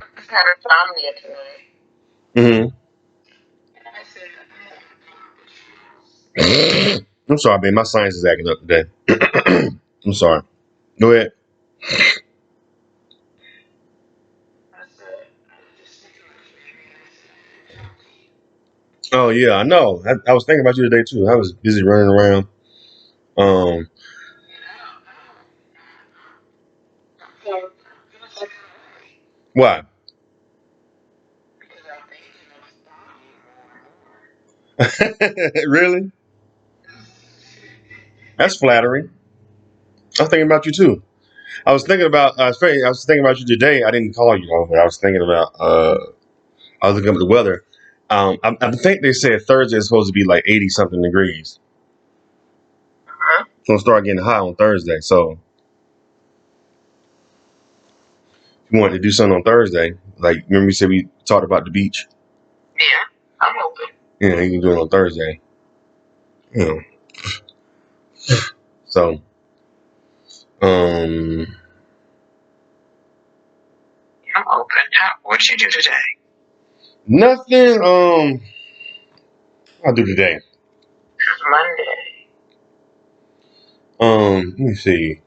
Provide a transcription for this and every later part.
I had insomnia tonight. Mm-hmm. And I said, I'm sorry, babe. My science is acting up today. I'm sorry. Go ahead. I just think of it, baby. And I said, I had to talk to you. Oh yeah, I know. I was thinking about you today too. I was busy running around. Um, And I don't feel so sorry why? because I'm thinking of Donnie more and more. Really? That's flattering. I was thinking about you too. I was thinking about. I was thinking about you today. I didn't call you though, but I was thinking about. I was looking up the weather. I think they said Thursday is supposed to be like 80 something degrees. Uh-huh. It's gonna start getting hot on Thursday. So if you wanted to do something on Thursday, like remember we said we talked about the beach. Yeah, I'm open. Yeah, you can do it on Thursday. Yeah. So um, I'm open. What'd you do today? nothing. I'll do today. It's Monday. Let me see.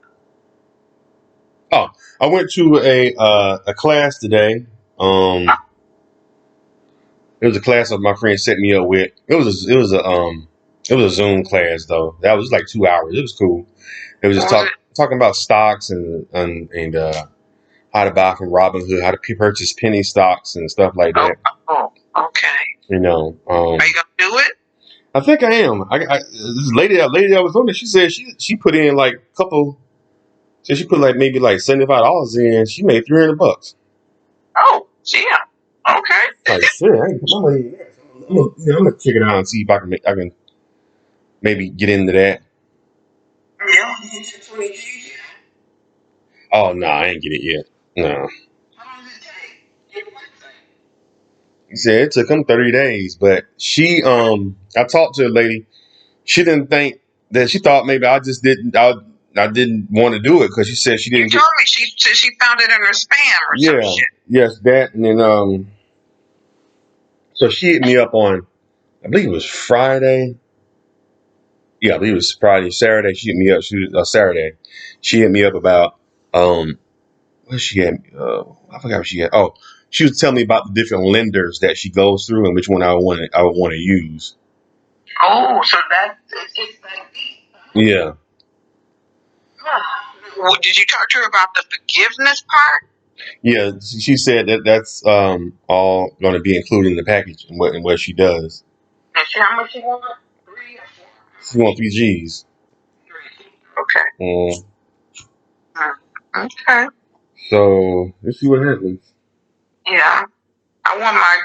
Oh, I went to a class today. It was a class that my friend set me up with. It was a Zoom class though. That was like 2 hours. It was cool. It was just What was it? talking about stocks and how to buy from Robinhood, how to purchase penny stocks and stuff like Oh, that. oh, okay. You know, Are you gonna do it? I think I am. This lady that was on it. She said she put in like a couple. So she put like maybe like $75 in. She made $300. Oh, yeah. Okay. Like shit, I ain't put my money in there. So I'm gonna check it out and see if I can maybe get into that. Yeah, you get your 20 G's yet? Oh no, I ain't get it yet. No, How long does it take? Get one thing. he said it took him 30 days, but I talked to a lady. She didn't think that she thought maybe I didn't want to do it because she said she You didn't get. told me she found it in her spam or some Yeah, shit. yes, that and then so she hit me up on I believe it was Friday. Yeah, I believe it was Friday, Saturday. She hit me up. Saturday. She hit me up about what she had. I forgot what she had. Oh, she was telling me about the different lenders that she goes through and which one I would want to use. Oh, so it's that deep. Yeah, Well, did you talk to her about the forgiveness part? yeah. She said that that's all going to be included in the package and what she does. And she, how much you want? 3 or 4? She wants 3 G's. 3. Okay. Um, Okay. so let's see what happens. Yeah. I want my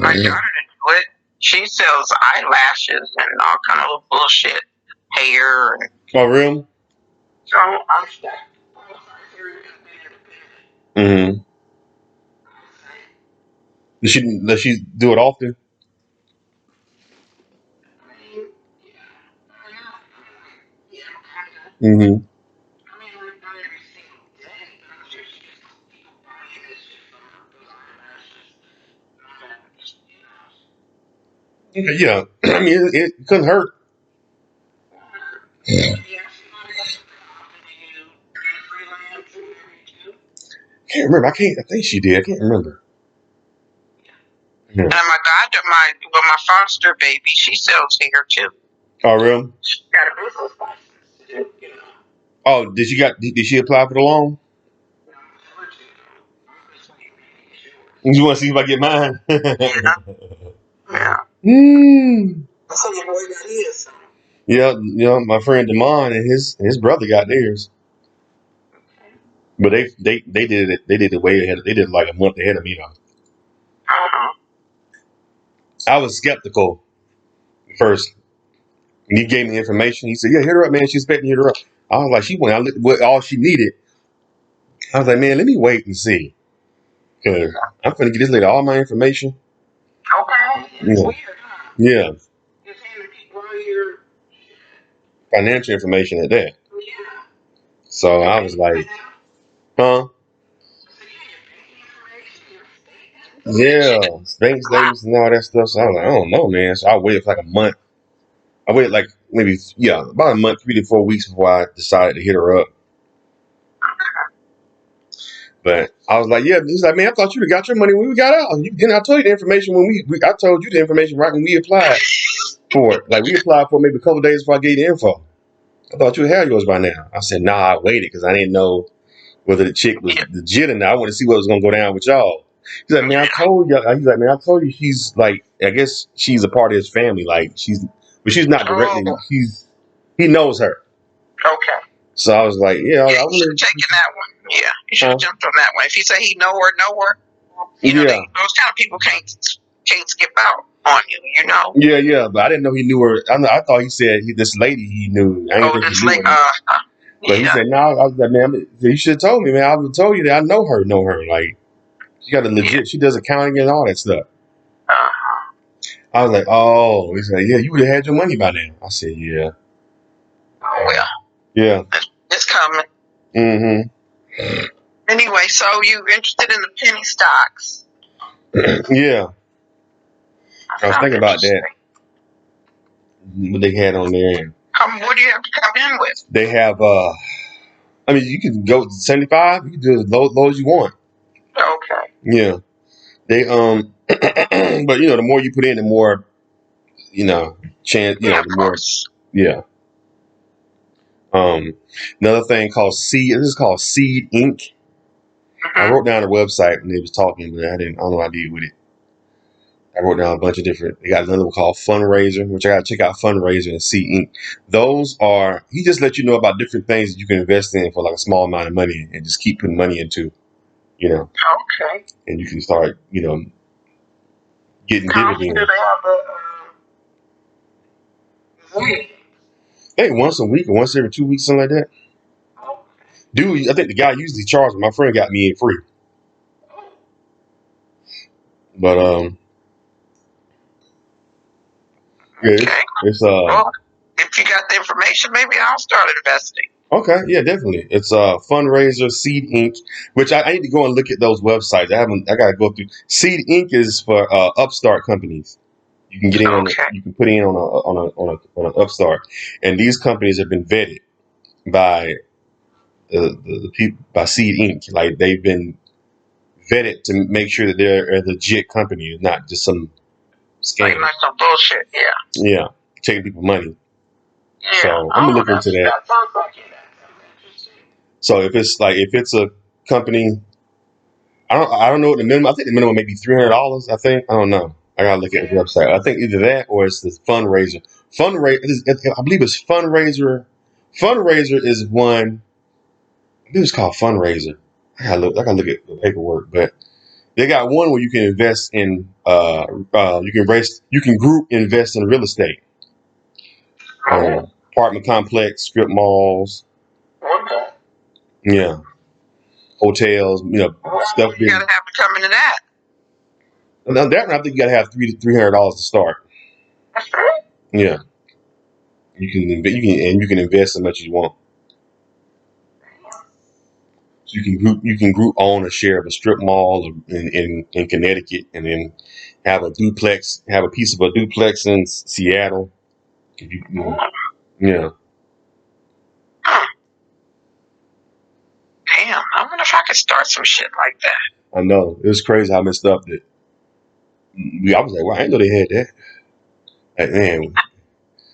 daughter to Mhm. do it. She sells eyelashes and all kind of little bullshit, hair, and Oh, real? so I'm stuck. Mm-hmm. Does she do it often? Mm-hmm. Okay, yeah. I mean, it couldn't hurt. Can't remember. I can't. I think she did. I can't remember. Yeah. And my foster baby, she sells hair too. Oh, real? She got a business license to do. Oh, did she apply for the loan? You want to see if I get mine? Yeah, yeah. mm. So your boy got his. Yeah, my friend Damon and his brother got theirs, but they did it. They did it way ahead. They did it like a month ahead of me though. Uh-huh. I was skeptical at first. When he gave me information, he said, "Yeah, hit her up, man. She's expecting you to hit her up." I was like, she went out with all she needed. I was like, man, let me wait and see, cause I'm gonna get this lady all my information. Okay. It's Yeah, weird, huh? yeah, You're handing people all your financial information at that. yeah. So I was like, huh? Yeah, bank statements and all that stuff. So I was like, I don't know, man. So I waited for like a month. I waited like maybe about a month, 3 to 4 weeks before I decided to hit her up. But I was like, yeah. He's like, man, I thought you'd have got your money when we got out. You didn't. I told you the information when I told you the information right when we applied for it. Like we applied for it maybe a couple of days before I gave you the info. I thought you would have yours by now. I said, nah, I waited because I didn't know whether the chick was legit or not. I wanted to see what was gonna go down with y'all. He's like, man, I told you. He's like, man, I told you she's like, I guess she's a part of his family. Like but she's not directly. He knows her. Okay. So I was like, yeah, you should have taken that one. Yeah, you should have jumped on that one. If he said he know her, you know, those kind of people can't skip out on you, you know. Yeah, but I didn't know he knew her. I thought he said this lady he knew. I didn't think this he knew lady. her. But he said, no, I was like, man, you should have told me, man. I would have told you that I know her. Like, she got a legit, she does accounting and all that stuff. I was like, oh. He said, yeah, you would have had your money by now. I said, yeah. Oh, well. Yeah. It's coming. Mm-hmm. Anyway, so you interested in the penny stocks? Yeah. I was thinking about that. What they had on there. What do you have to come in with? They have, I mean, you can go 75. You can do as low as you want. Okay. Yeah. They, but, you know, the more you put in, the more, you know, chance, you know, the more. Yeah. Another thing called Seed. This is called Seed Inc. I wrote down the website and they was talking, but I don't know what I did with it. I wrote down a bunch of different. They got another one called Fundraiser, which I got to check out. Fundraiser and Seed Inc. Those are, he just let you know about different things that you can invest in for like a small amount of money and just keep putting money into, you know. Okay. And you can start, you know, getting dividends. I think once a week or once every 2 weeks, something like that. Dude, I think the guy usually charges. My friend got me in free. But yeah, it's well, if you got the information, maybe I'll start investing. Okay, yeah, definitely. It's Fundraiser, Seed Inc., which I need to go and look at those websites. I gotta go through. Seed Inc. is for upstart companies. You can get in on you can put in on an upstart, and these companies have been vetted by the people by Seed Inc. Like they've been vetted to make sure that they're a legit company, not just some scam. Like some bullshit. Yeah, taking people money. Yeah. So I'm gonna look into that. So if it's a company, I don't know what the minimum. I think the minimum may be $300. I don't know. I gotta look at the website. I think either that or it's this fundraiser. I believe it's fundraiser. Fundraiser is one. I believe it's called fundraiser. I gotta look at the paperwork, but they got one where you can invest in. You can group invest in real estate. Apartment complex, strip malls. Okay. Yeah. Hotels, you know, stuff. You gotta have to come into that. Now that one, I think you gotta have $300 to start. That's right. Yeah. You can invest as much as you want. So you can group own a share of a strip mall in Connecticut, and then have a piece of a duplex in Seattle. Yeah. Damn, I wonder if I could start some shit like that. I know. It was crazy how messed up that. I was like, well, I didn't know they had that. Like, man,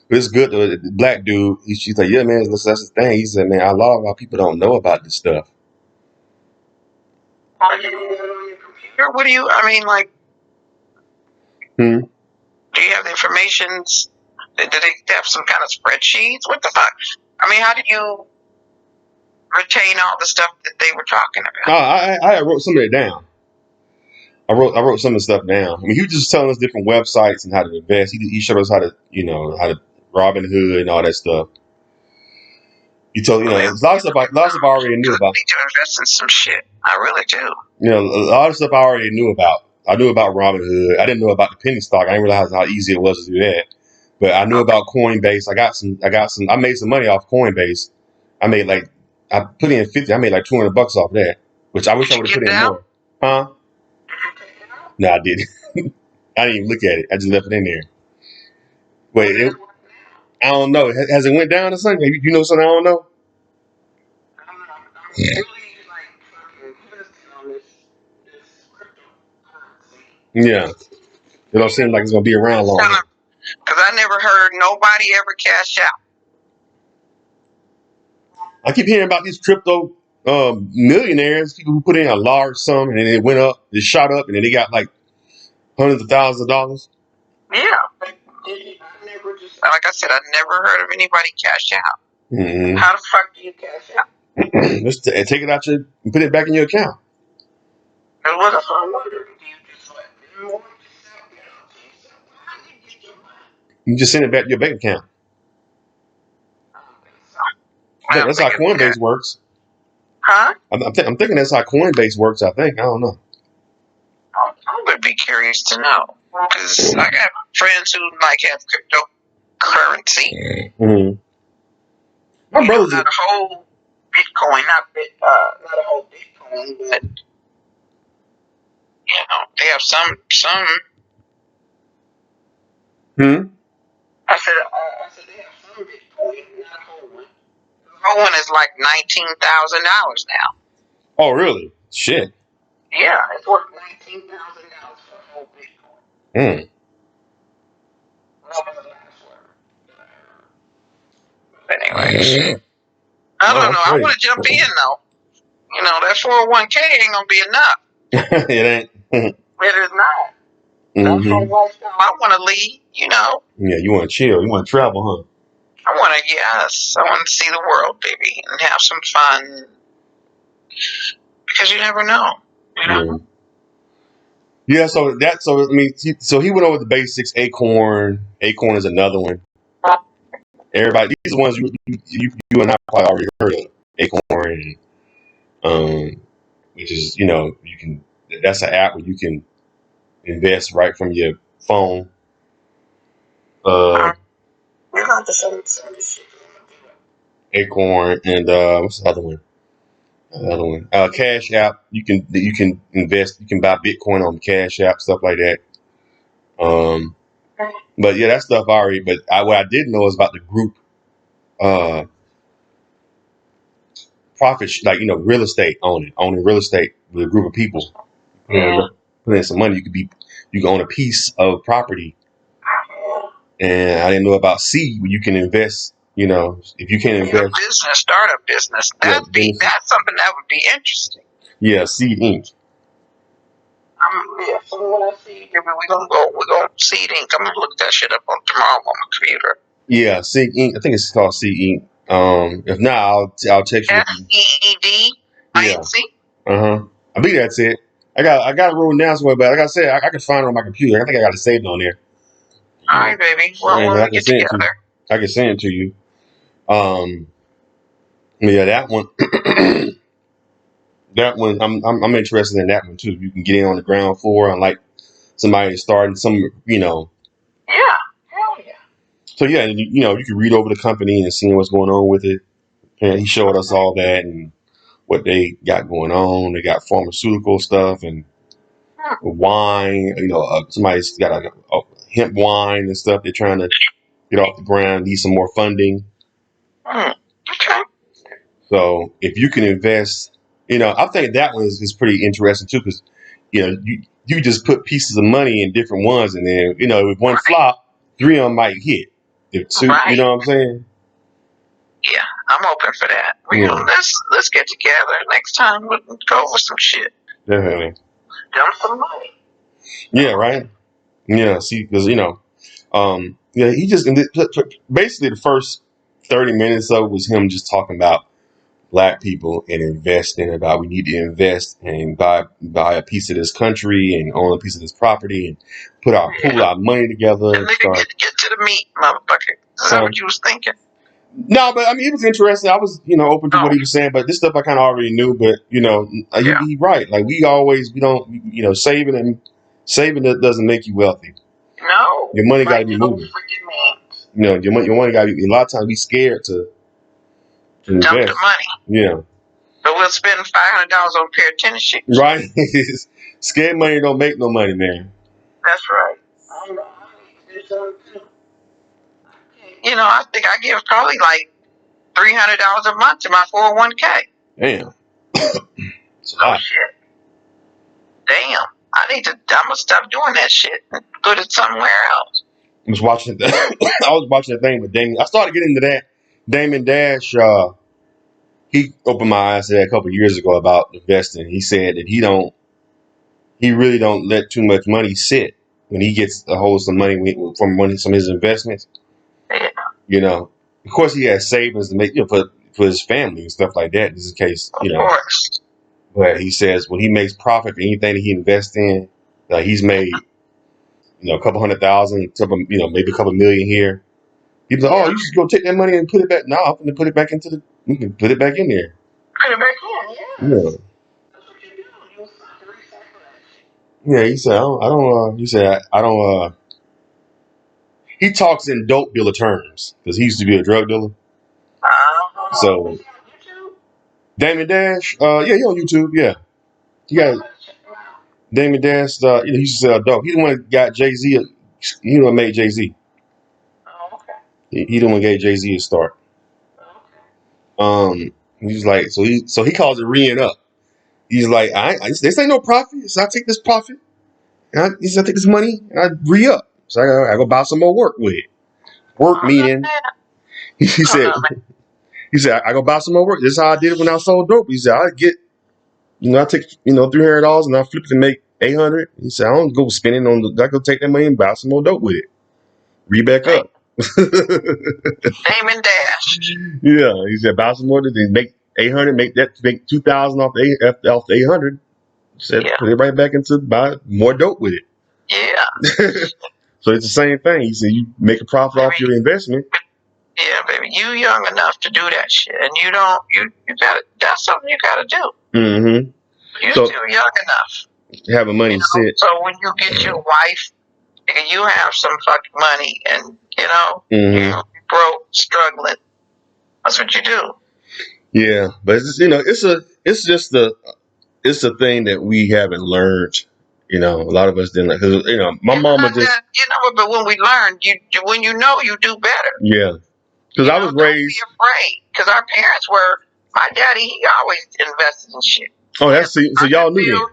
it's good though. The black dude, she's like, yeah, man, that's the thing. He said, man, a lot of our people don't know about this stuff. What do you? I mean, like, do you have the information? Do they have some kind of spreadsheets? What the fuck? I mean, how did you retain all the stuff that they were talking about? I wrote some of it down. I wrote some of the stuff down. I mean, he was just telling us different websites and how to invest. He showed us how to Robinhood and all that stuff. He told lots of stuff I already knew about. I need to invest in some shit. I really do. You know, a lot of stuff I already knew about. I knew about Robinhood. I didn't know about the penny stock. I didn't realize how easy it was to do that. But I knew about Coinbase. I made some money off Coinbase. I put in 50. I made like $200 off that, which I wish I would have put in more. Huh? No, I didn't. I didn't even look at it. I just left it in there. Wait, I don't know. Has it went down or something? You know something I don't know? I'm really like investing on this cryptocurrency. Yeah. It don't seem like it's gonna be around long. Because I never heard nobody ever cash out. I keep hearing about these crypto millionaires, people who put in a large sum and then it went up, it shot up, and then they got like hundreds of thousands of dollars. Yeah, but I never just like I said, I never heard of anybody cash out. Mm-hmm. How the fuck do you cash out? Just take it out and put it back in your account. And what if I wonder? Do you just let them want yourself? How do you get your money? You just send it back to your bank account. I don't think so. That's how Coinbase works. Huh? I'm thinking that's how Coinbase works. I think. I don't know. I would be curious to know because I got friends who like have cryptocurrency. Mm-hmm. My brother's not a whole Bitcoin, not a whole Bitcoin, but they have some. I said they have some Bitcoin, not a whole one. The whole one is like $19,000 now. Oh, really? Shit. Yeah, it's worth $19,000 for a whole Bitcoin. That was the last one. But anyways, I don't know. I want to jump in though. That 401k ain't gonna be enough. It ain't. It is not. That's the lifestyle I want to lead. Yeah, you want to chill. You want to travel, huh? I want to. Yes, I want to see the world, baby, and have some fun. Because you never know. Yeah. So he went over the basics. Acorn is another one. Everybody, these ones you and I probably already heard of. Acorn, which is you can. That's an app where you can invest right from your phone. You're going to send this shit. Acorn and what's the other one? Cash App. You can invest. You can buy Bitcoin on Cash App, stuff like that. But yeah, that stuff already. But what I didn't know is about the group profit, like real estate owning real estate with a group of people. Put in some money. You can own a piece of property. And I didn't know about seed where you can invest. If you can invest, start a business. That's something that would be interesting. Yeah, Seed Inc. So when I see we're gonna Seed Inc. I'm gonna look that shit up tomorrow on my computer. Yeah, Seed Inc. I think it's called Seed Inc. If not, I'll text you. SEED. Yeah. I believe that's it. I got it written down somewhere, but like I said, I can find it on my computer. I think I got it saved on there. All right, baby. Well, when we get together, I can send it to you. Yeah, that one. That one, I'm interested in that one too. You can get in on the ground floor, unlike somebody starting some, Yeah, hell yeah. So yeah, you can read over the company and see what's going on with it. And he showed us all that and what they got going on. They got pharmaceutical stuff and wine. Somebody's got a hemp wine and stuff. They're trying to get off the ground. Need some more funding. Okay. So if you can invest, I think that one is pretty interesting too, because you just put pieces of money in different ones, and then if one flop, 3 of them might hit. If 2, you know what I'm saying? Yeah, I'm open for that. Let's get together next time. We'll go over some shit. Definitely. Dump some money. Yeah, right. Yeah, see, because he just basically the first 30 minutes of it was him just talking about Black people and investing, about we need to invest and buy a piece of this country and own a piece of this property and pool our money together. And get to the meat, motherfucker. Is that what you was thinking? No, but I mean, it was interesting. I was, open to what he was saying, but this stuff I kind of already knew. But he right. Like we don't, saving that doesn't make you wealthy. No, your money got to be moving. Your money got to be. A lot of times, be scared to invest. Dump the money. Yeah. But we'll spend $500 on a pair of tennis shoes. Right? Scared money don't make no money, man. That's right. You know, I think I give probably like $300 a month to my 401k. Damn. Oh shit. Damn. I'm gonna stop doing that shit and put it somewhere else. I was watching the thing with Damon. I started getting into that. Damon Dash, he opened my eyes to that a couple of years ago about investing. He said that he really don't let too much money sit when he gets a hold of some money from some of his investments. Yeah. You know, of course he has savings to make, for his family and stuff like that. This is the case, Of course. But he says when he makes profit for anything that he invests in, like he's made, a couple $100,000, maybe a couple million here. He's like, oh, you should go take that money and put it back. No, I'm going to put it back we can put it back in there. Put it back in, yeah. Yeah. That's what you do. You recycle that shit. Yeah, he said, I don't, he talks in dope dealer terms because he used to be a drug dealer. So, Damon Dash, yeah, he on YouTube, yeah. You got Damon Dash, he used to sell dope. He the one that got Jay-Z, he the one made Jay-Z. Oh, okay. He the one gave Jay-Z a start. Okay. He's like, so he calls it reing up. He's like, this ain't no profit. So I take this profit, and I take this money, and I re up. So I go buy some more work with it. Work meaning, he said, I go buy some more work. This is how I did it when I sold dope. He said, I get, I take, $300 and I flip it to make $800. He said, I don't go spending I go take that money and buy some more dope with it. Re back up. Damon Dash. Yeah, he said, buy some more, then make $800, make $2,000 off the $800. Said, put it right back into buy more dope with it. Yeah. So it's the same thing. He said, you make a profit off your investment. Yeah, baby, you young enough to do that shit, and you gotta. That's something you gotta do. Mm-hmm. You're still young enough. Having money sit. So when you get your wife, and you have some fucking money, and you're broke, struggling. That's what you do. Yeah, but it's just the thing that we haven't learned. A lot of us didn't. Because my mama just. But when we learn, when you do better. Yeah, because I was raised. Don't be afraid, because our parents were. My daddy, he always invested in shit. Oh, so y'all knew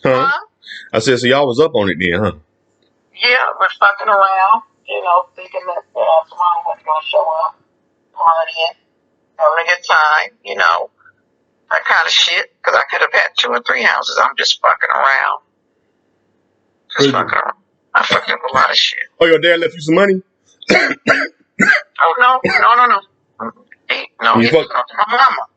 then. Huh? I said, so y'all was up on it then, huh? Yeah, but fucking around, thinking that tomorrow was gonna show up, partying, having a good time, that kind of shit. Because I could have had 2 or 3 houses. I'm just fucking around. Fucking around. I fucked up a lot of shit. Oh, your dad left you some money? Oh no. He fucked my mama.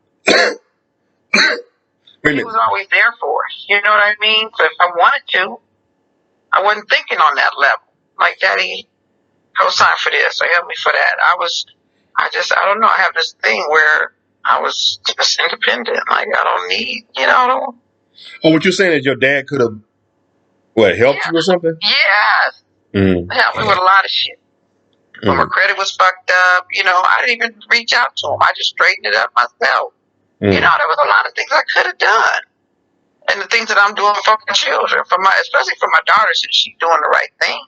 He was always there for us. You know what I mean? So if I wanted to, I wasn't thinking on that level. Like, Daddy, co-sign for this or help me for that. I don't know. I have this thing where I was just independent. Like, I don't need, Oh, what you're saying is your dad could have, helped you or something? Yes. Helped me with a lot of shit. When my credit was fucked up, I didn't even reach out to him. I just straightened it up myself. There was a lot of things I could have done. And the things that I'm doing for my children, especially for my daughter, since she's doing the right thing.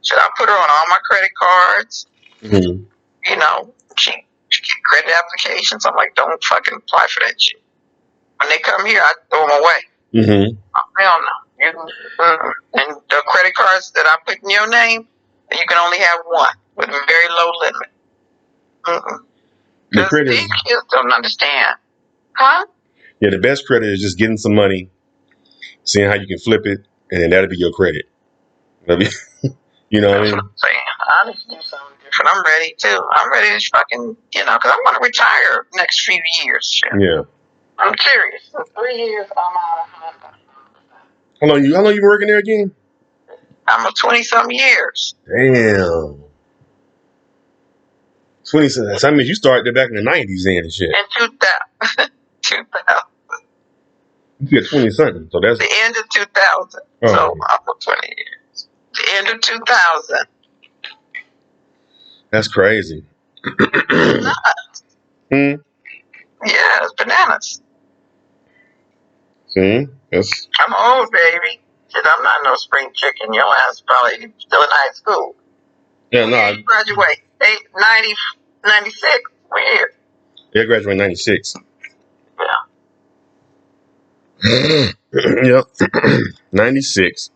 Should I put her on all my credit cards? She get credit applications. I'm like, don't fucking apply for that shit. When they come here, I throw them away. Hell no. And the credit cards that I put in your name, you can only have one with a very low limit. Because these kids don't understand. Huh? Yeah, the best credit is just getting some money, seeing how you can flip it, and then that'll be your credit. You know what I mean? That's what I'm saying. I need to do something different. I'm ready too. I'm ready to fucking, because I want to retire next few years. Shit. Yeah. I'm serious. In 3 years, I'm out of 100%. How long you been working there again? I'm 20-something years. Damn. 20-something. I mean, you started back in the 90s then and shit. In 2000. 2000. You get 20-something, so that's... The end of 2000. Oh. So I'm for 20 years. The end of 2000. That's crazy. It's not. Yeah, it's bananas. See, that's. I'm old, baby. Shit, I'm not no spring chicken. Your ass probably still in high school. Yeah, no. You graduate 96. Weird. Yeah, I graduated in 96. Yeah. Yep. 96.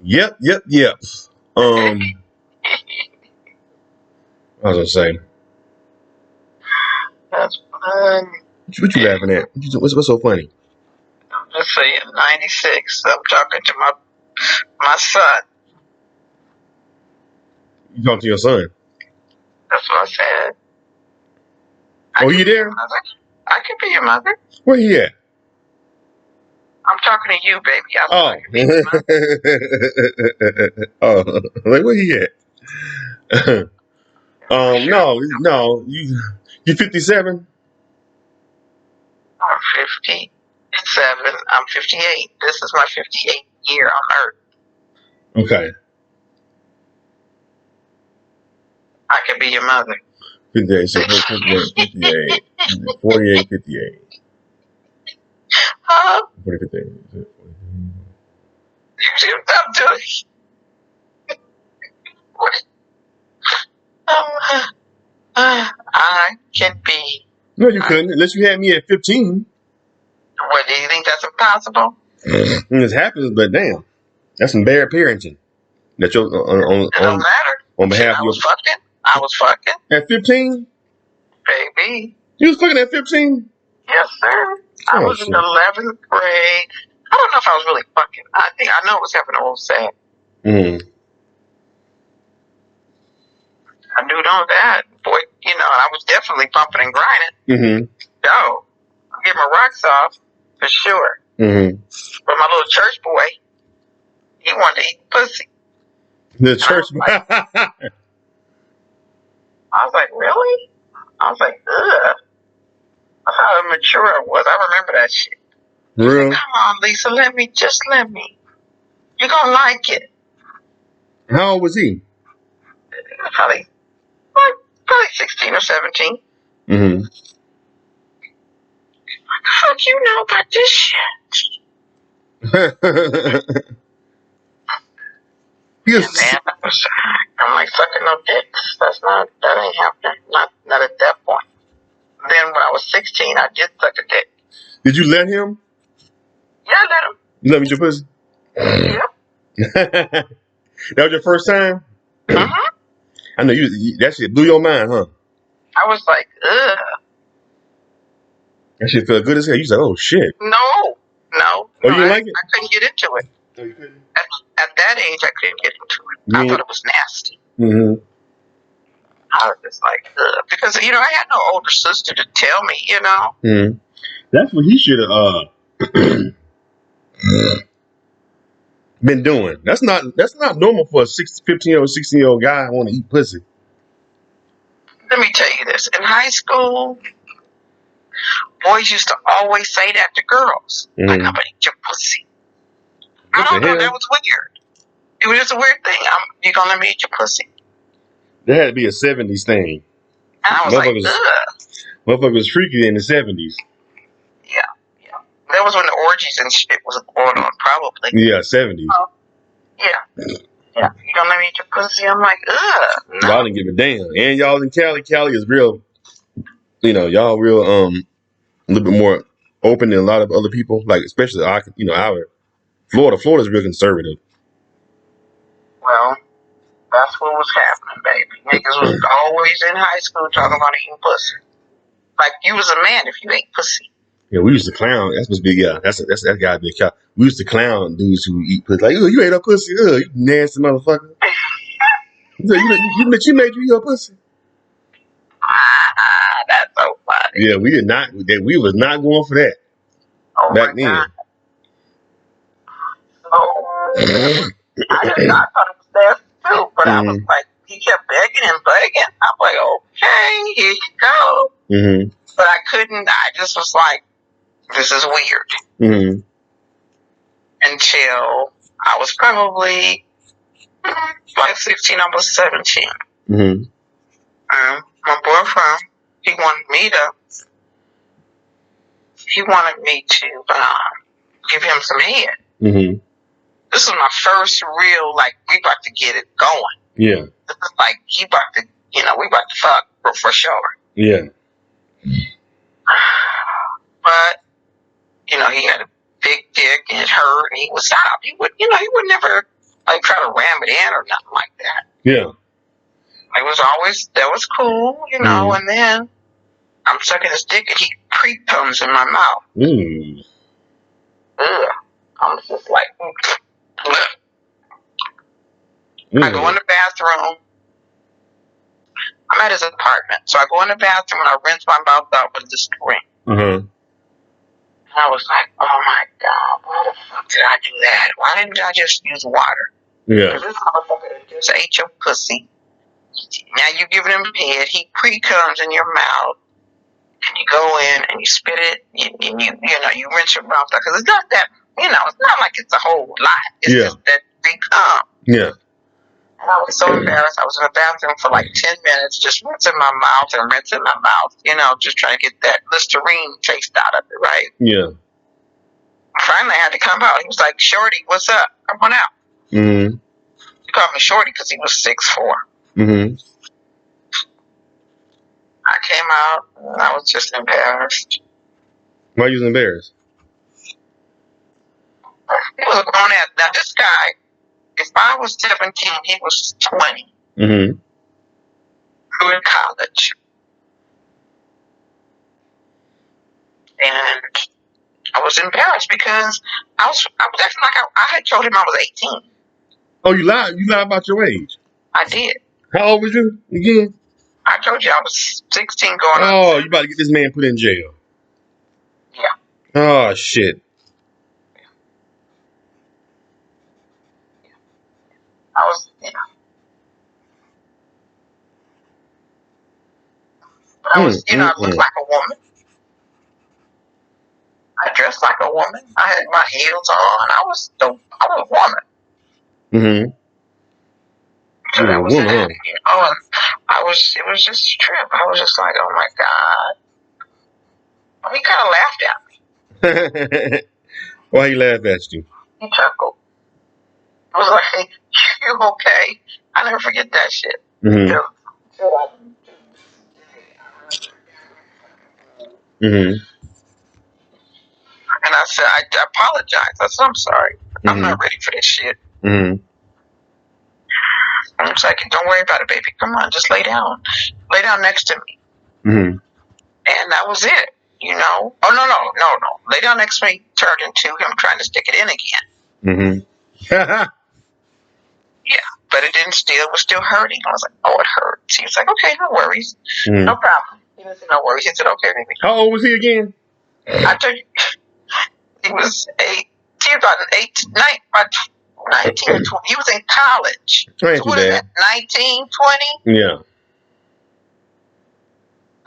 Yep. I was gonna say. That's fun. What you laughing at? What's so funny? I'm just saying, 96. I'm talking to my son. You talking to your son? That's what I said. Oh, you there? I could be your mother. Where he at? I'm talking to you, baby. Oh. Oh, like where he at? No, you 57? I'm 57. I'm 58. This is my 58th year on Earth. Okay. I could be your mother. 58, so 58, 48, 58. 48, 58. I'm doing. I can be. No, you couldn't, unless you had me at 15. What, do you think that's impossible? This happens, but damn, that's some bad parenting. That you're It don't matter. On behalf of your. I was fucking. At 15? Baby. You was fucking at 15? Yes, sir. I was in the 11th grade. I don't know if I was really fucking. I know it was having old sex. I do know that. Boy, I was definitely bumping and grinding. No. I'm getting my rocks off, for sure. But my little church boy, he wanted to eat pussy. The church boy? I was like, really? I was like, ugh. That's how immature I was. I remember that shit. Real? Like, come on, Lisa, let me. You're going to like it. How old was he? Probably 16 or 17. What the fuck you know about this shit? Man, I'm like sucking no dicks. That ain't happening. Not at that point. Then when I was 16, I did suck a dick. Did you let him? Yeah, I let him. You let me do pussy? Yeah. That was your first time? I know that shit blew your mind, huh? I was like, ugh. That shit felt good as hell. You was like, oh shit. No. Oh, you didn't like it? I couldn't get into it. No, you couldn't? At that age, I couldn't get into it. I thought it was nasty. I was just like, ugh. Because, I had no older sister to tell me, That's what he should have been doing. That's not normal for a 15-year-old, 16-year-old guy want to eat pussy. Let me tell you this. In high school, boys used to always say that to girls. Like, I'm going to eat your pussy. I don't know. That was weird. It was just a weird thing. You going to let me eat your pussy? That had to be a 70s thing. And I was like, ugh. Motherfucker was freaky in the 70s. Yeah. That was when the orgies and shit was going on, probably. Yeah, 70s. Yeah. You gonna let me eat your pussy? I'm like, ugh. No. Y'all didn't give a damn. And y'all in Cali. Cali is real, y'all real, a little bit more open than a lot of other people. Like, especially, our Florida. Florida's real conservative. Well, that's what was happening, baby. Niggas was always in high school talking about eating pussy. Like, you was a man if you ate pussy. Yeah, we used to clown. That's supposed to be, that gotta be a cow. We used to clown dudes who eat pussy. Like, you ate a pussy. You nasty motherfucker. You made you eat a pussy. That's so funny. Yeah, we did not. We was not going for that. Oh, back then. God. Oh, I thought it was nasty too, but I was like, he kept begging and begging. I'm like, okay, here you go. But I couldn't. I just was like, this is weird. Until I was probably like 16, almost 17. my boyfriend, he wanted me to give him some head. Mm-hmm. This was my first real, like, we about to get it going. Yeah. This is like, we about to fuck for sure. Yeah. But, he had a big dick and it hurt and he would stop. He would never, like, try to ram it in or nothing like that. Yeah. It was always, that was cool, and then I'm sucking his dick and he pre-comes in my mouth. Ugh. I'm just like, ugh. I go in the bathroom. I'm at his apartment. So I go in the bathroom and I rinse my mouth out with this cream. And I was like, oh my God, why the fuck did I do that? Why didn't I just use water? Yeah. Because this motherfucker just ate your pussy. Now you're giving him head. He pre-comes in your mouth. And you go in and you spit it. You rinse your mouth out. Because it's not that, it's not like it's a whole lot. It's just that pre-cum. Yeah. And I was so embarrassed. I was in the bathroom for like 10 minutes, just rinsing my mouth and rinsing my mouth, just trying to get that Listerine taste out of it, right? Yeah. Finally, I had to come out. He was like, Shorty, what's up? Come on out. Mm-hmm. He called me Shorty because he was 6'4". Mm-hmm. I came out and I was just embarrassed. Why you was embarrassed? He was a grown ass. Now, this guy, if I was 17, he was 20. Mm-hmm. We were in college. And I was embarrassed because I was acting like I had told him I was 18. Oh, you lied? You lied about your age? I did. How old was you again? I told you I was 16 going on. Oh, you about to get this man put in jail. Yeah. Oh, shit. I was, But I was, I looked like a woman. I dressed like a woman. I had my heels on. I was a woman. Mm-hmm. So that was it. And it was just a trip. I was just like, oh my God. He kind of laughed at me. Why he laughed at you? He chuckled. I was like, you okay? I never forget that shit. Mm-hmm. Mm-hmm. And I said, I apologize. I said, I'm sorry. I'm not ready for this shit. Mm-hmm. I was like, don't worry about it, baby. Come on, just lay down. Lay down next to me. Mm-hmm. And that was it, Oh, no. Lay down next to me turned into him trying to stick it in again. Mm-hmm. Yeah, but it was still hurting. I was like, oh, it hurts. He was like, okay, no worries. Mm-hmm. No problem. He didn't say no worries. He said, okay, baby. How old was he again? I told you, he was 8. He was about 19 or 20. He was in college. So what is that, 19, 20? Yeah.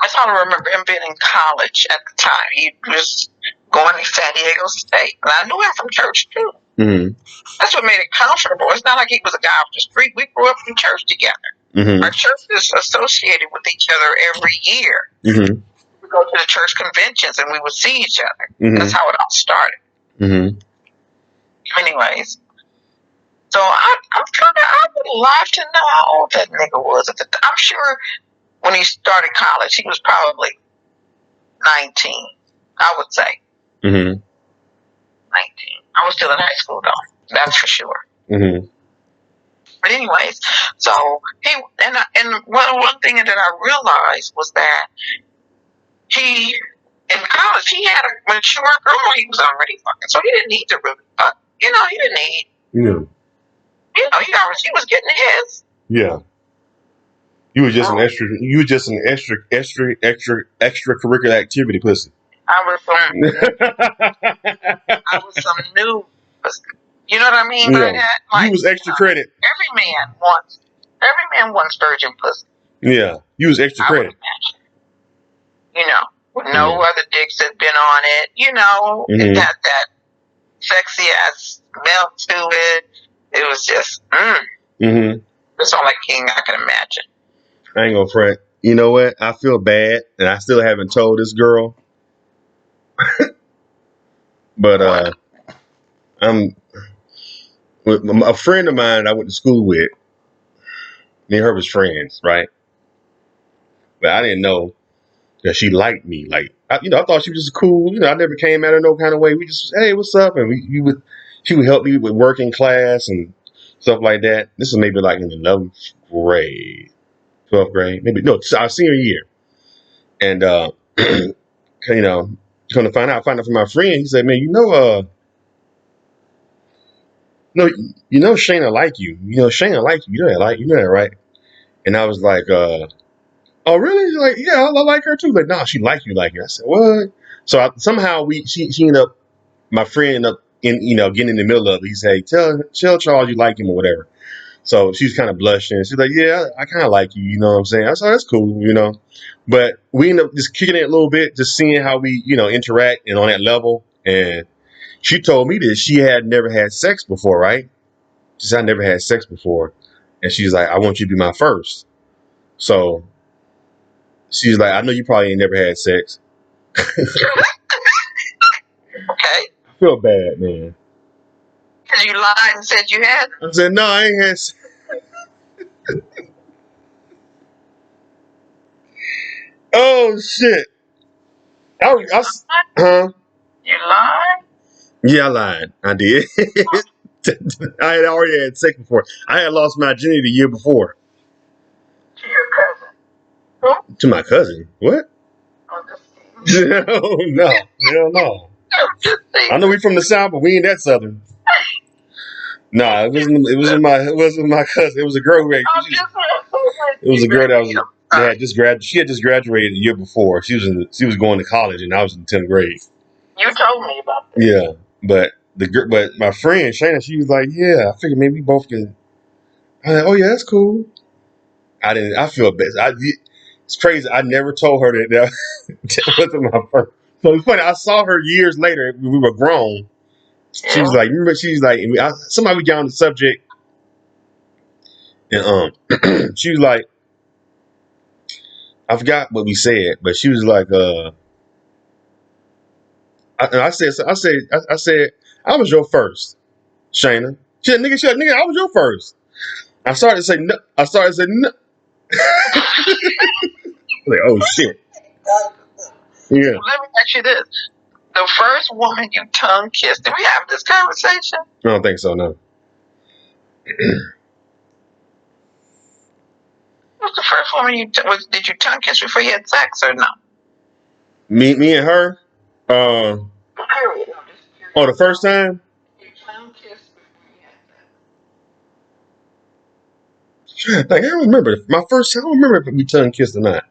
That's all I remember him being in college at the time. He was going to San Diego State. And I knew him from church, too. Mm-hmm. That's what made it comfortable. It's not like he was a guy off the street. We grew up in church together. Mm-hmm. Our church is associated with each other every year. Mm-hmm. We go to the church conventions and we would see each other. Mm-hmm. That's how it all started. Mm-hmm. Anyways, so I would love to know how old that nigga was at the time. I'm sure when he started college, he was probably 19, I would say. Mm-hmm. 19. I was still in high school, though. That's for sure. Mm-hmm. But anyways, so one thing that I realized was that in college, he had a mature girl he was already fucking, so he didn't need to really fuck. He didn't need. Yeah. He was getting his. Yeah. You were just an extracurricular activity pussy. I was some new pussy. You know what I mean by that? Like, you was extra credit. Every man wants virgin pussy. Yeah. You was extra credit. With no other dicks that been on it. It had that sexy ass smell to it. It was just, It's all like king I can imagine. I ain't gonna front. You know what? I feel bad, and I still haven't told this girl. But I'm with a friend of mine I went to school with. Me and her was friends, right? But I didn't know that she liked me. Like, I thought she was just cool. I never came at her no kind of way. We just, hey, what's up? And she would help me with work in class and stuff like that. This was maybe like in the 11th grade, 12th grade, maybe no, our senior year. And you know, come to find out from my friend, he said, man, no, Shayna like you. Shayna like you. You know that, right? And I was like, oh really? She's like, yeah, I like her too. Like, no, she like you. I said, what? So somehow she ended up, my friend ended up getting in the middle of it. He said, tell Charles you like him or whatever. So she's kind of blushing. She's like, yeah, I kind of like you. You know what I'm saying? I said, that's cool. But we ended up just kicking it a little bit, just seeing how we, interact and on that level. And she told me that she had never had sex before, right? She said, I never had sex before. And she's like, I want you to be my first. So she's like, I know you probably ain't never had sex. Okay. I feel bad, man. Because you lied and said you had? I said, no, I ain't had sex. Oh, shit. Huh? You lied? Yeah, I lied. I did. I had already had sex before. I had lost my virginity the year before. To your cousin? Who? To my cousin. What? No, hell no. I know we from the South, but we ain't that Southern. Nah, it wasn't my cousin. It was a girl who it was a girl that had just graduated the year before. She was going to college, and I was in 10th grade. You told me about that. Yeah, but my friend Shayna, she was like, yeah, I figured maybe we both can. I was like, oh yeah, that's cool. I feel bad. It's crazy. I never told her that wasn't my first. So it's funny. I saw her years later. We were grown. She was like, remember? She was like, somebody got on the subject, and she was like, I forgot what we said, but she was like, I said, I was your first, Shayna. She said, nigga, I was your first. I started to say no. Like, oh shit. Yeah. Let me ask you this. The first woman you tongue kissed, did we have this conversation? I don't think so, no. What's the first woman did you tongue kiss before you had sex or no? Me and her? Oh, the first time? You tongue kissed before you had sex. I don't remember. My first time, I don't remember if we tongue kissed or not.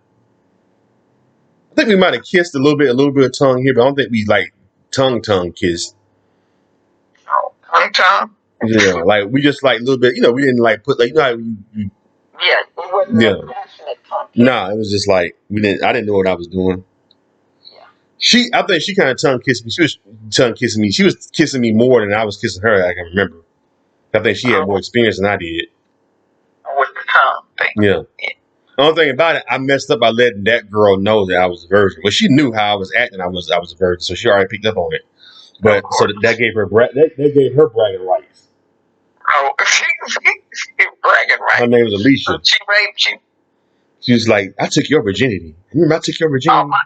I think we might have kissed a little bit of tongue here, but I don't think we like tongue kissed. Oh, tongue? Yeah, like we just like a little bit, we didn't like put like how you yeah, it wasn't yeah. Passionate tongue kiss. Nah, it was just like I didn't know what I was doing. Yeah. I think she kind of tongue kissed me. She was tongue kissing me. She was kissing me more than I was kissing her. I can remember. I think she had more experience than I did. With the tongue thing. Yeah. The only thing about it, I messed up by letting that girl know that I was a virgin. Well, she knew how I was acting. I was a virgin, so she already picked up on it. But so that gave her that gave her bragging rights. Oh, she bragging rights. Her name was Alicia. So she raped you. She was like, "I took your virginity. Remember, I took your virginity." Oh my!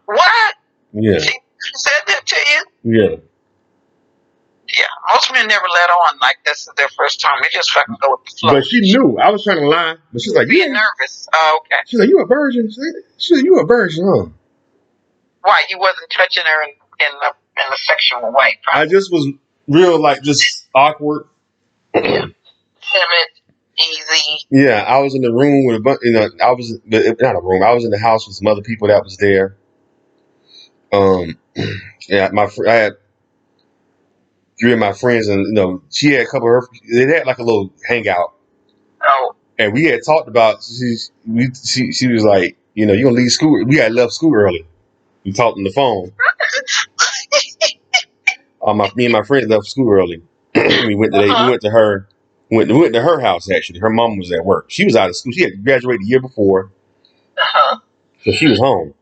What? Yeah. She said that to you? Yeah. Yeah, most men never let on like this is their first time. They just fucking go with the flow. But she knew. I was trying to lie. But she's like, being nervous. Oh, okay. She's like, you a virgin? She's like, you a virgin, huh? Why? You wasn't touching her in the sexual way, probably. I just was real, just awkward. Yeah. Timid, easy. Yeah, I was in the room with a bunch, I was, not a room, I was in the house with some other people that was there. Yeah, I had 3 of my friends, and she had a couple of her. They had like a little hangout. Oh. And we had talked about. She was like, you gonna leave school. We had left school early. We talked on the phone. Me and my friends left school early. We went to her house actually. Her mom was at work. She was out of school. She had graduated the year before. So she was home.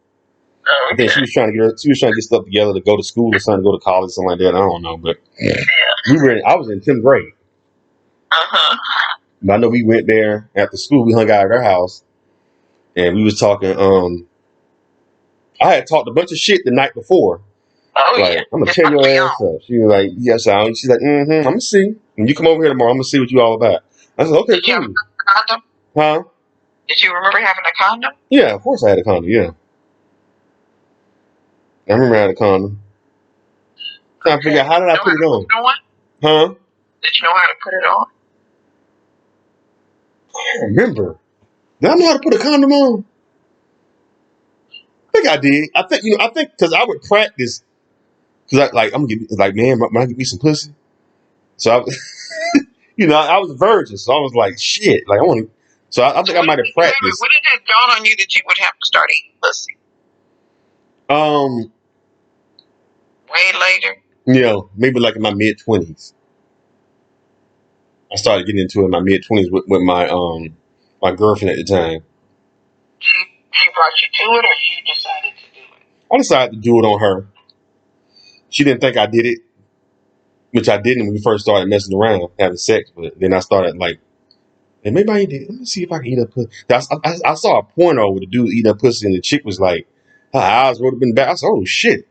Oh, I think she was trying to get stuff together to go to school or something, go to college, something like that. I don't know, but I was in 10th grade. But I know we went there after school. We hung out at her house, and we was talking. I had talked a bunch of shit the night before. Oh, like, yeah. I'm gonna tear your ass up. She was like, yes, I. She's like, I'm gonna see. When you come over here tomorrow, I'm gonna see what you all about. I said, okay, Did you have cool. a condom? Huh? Did you remember having a condom? Yeah, of course I had a condom. Yeah, I remember I had a condom. Trying to figure out how did I put it on? Huh? Did you know how to put it on? I don't remember. Did I know how to put a condom on? I think I did. I think because I would practice. Cause I'm gonna get man, when I get me some pussy. So I was a virgin, so I was like, shit, like I want to. So I think I might have practiced. When did it dawn on you that you would have to start eating pussy? Way later. Maybe like in my mid-20s. I started getting into it in my mid-20s with my girlfriend at the time. She brought you to it, or you decided to do it? I decided to do it on her. She didn't think I did it, which I didn't when we first started messing around, having sex. But then I started like, and maybe I did. Let me see if I can eat up pussy. I saw a porno with a dude eating up pussy, and the chick was like, her eyes rolled up in the back. I said, oh shit,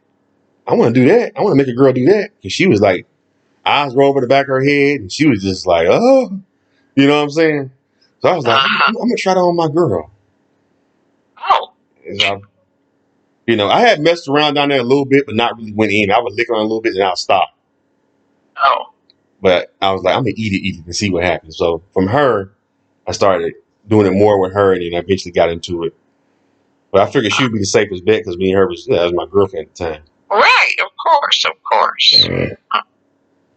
I want to do that. I want to make a girl do that. Because she was like, eyes rolled over the back of her head, and she was just like, oh, you know what I'm saying? So I was like, I'm going to try that on my girl. Oh. I had messed around down there a little bit, but not really went in. I would lick on a little bit, and I'll stop. Oh. But I was like, I'm going to eat it and see what happens. So from her, I started doing it more with her, and then I eventually got into it. But I figured she would be the safest bet because me and her was my girlfriend at the time. Right, of course.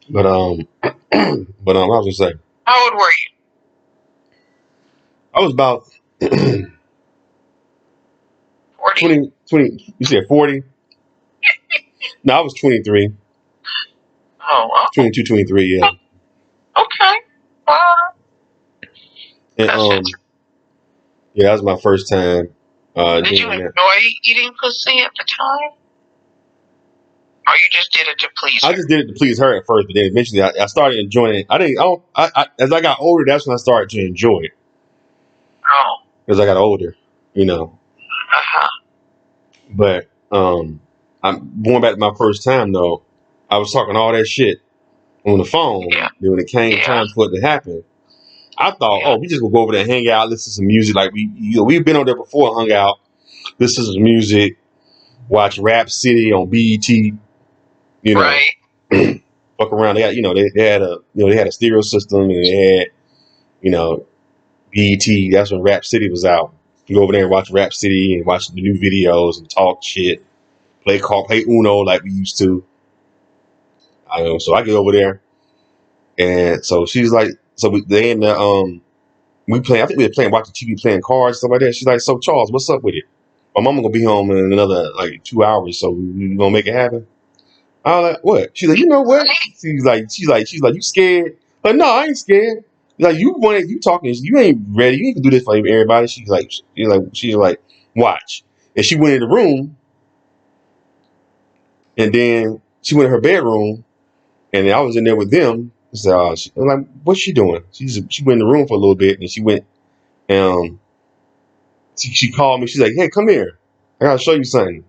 But I was gonna say. How old were you? I was about 40. 20. You said 40? No, I was 23. Oh, wow. 22, 23, yeah. Okay. And yeah, that was my first time. Did you enjoy eating pussy at the time? Or you just did it to please her? I just did it to please her at first, but then eventually I started enjoying it. As I got older, that's when I started to enjoy it. Oh. As I got older, Uh-huh. But I'm going back to my first time though. I was talking all that shit on the phone. Yeah. Then when it came time for it to happen, I thought, we just gonna go over there and hang out, listen to some music. Like we've been over there before, hung out, listen to some music, watch Rap City on BET. Right. Fuck around. They had a stereo system, and they had BET. That's when Rap City was out. You go over there and watch Rap City and watch the new videos and talk shit. Play Uno like we used to. So I get over there, and so she's like, they in the we playing. I think we were playing, watching TV, playing cards, stuff like that. She's like, so Charles, what's up with it? My mama gonna be home in another like 2 hours, so we gonna make it happen. I was like, what? She's like, you know what? She's like, you scared? Like, no, I ain't scared. Like, you talking, you ain't ready. You ain't gonna do this for everybody. She's like, watch. And she went in the room, and then she went in her bedroom, and then I was in there with them. So I'm like, what's she doing? She went in the room for a little bit, and she went, she called me. She's like, hey, come here. I gotta show you something.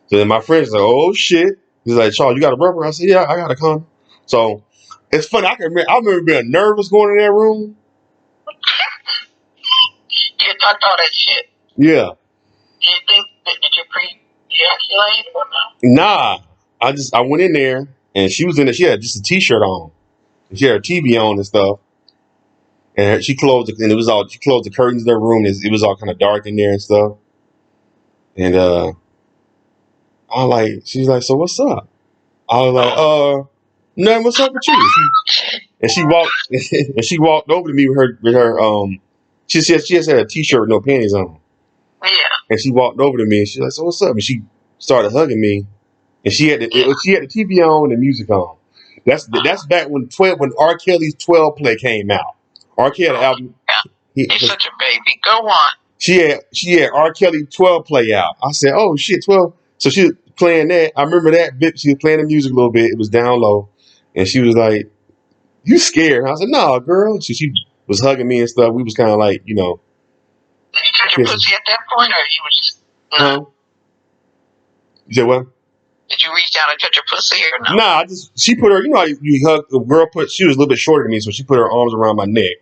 So then my friend's like, oh shit. He's like, Charles, you got a rubber? I said, yeah, I got a condom. So it's funny. I remember being nervous going in that room. You talked all that shit. Yeah. Do you think did you pre-ejaculate or no? Nah. I went in there and she was in there. She had just a t-shirt on. She had her TV on and stuff. And she closed the curtains in their room. It was all kind of dark in there and stuff. And she's like, so what's up? I was like, nothing, what's up with you? And she walked over to me with her she just had a t-shirt with no panties on. Yeah. And she walked over to me and she's like, so what's up? And she started hugging me. And she had the TV on and the music on. That's back when R. Kelly's 12 play came out. R. Kelly album. He's such a baby. Go on. she had R. Kelly 12 play out. I said, oh shit, 12. So she was playing that. I remember that bit. She was playing the music a little bit. It was down low, and she was like, "You scared?" I said, "No, girl." So she was hugging me and stuff. We was kind of like, Did you touch your pussy at that point, or you was just no? You said what? Did you reach down and touch her pussy or no? Nah, she put her. You know how you hug the girl? She was a little bit shorter than me, so she put her arms around my neck,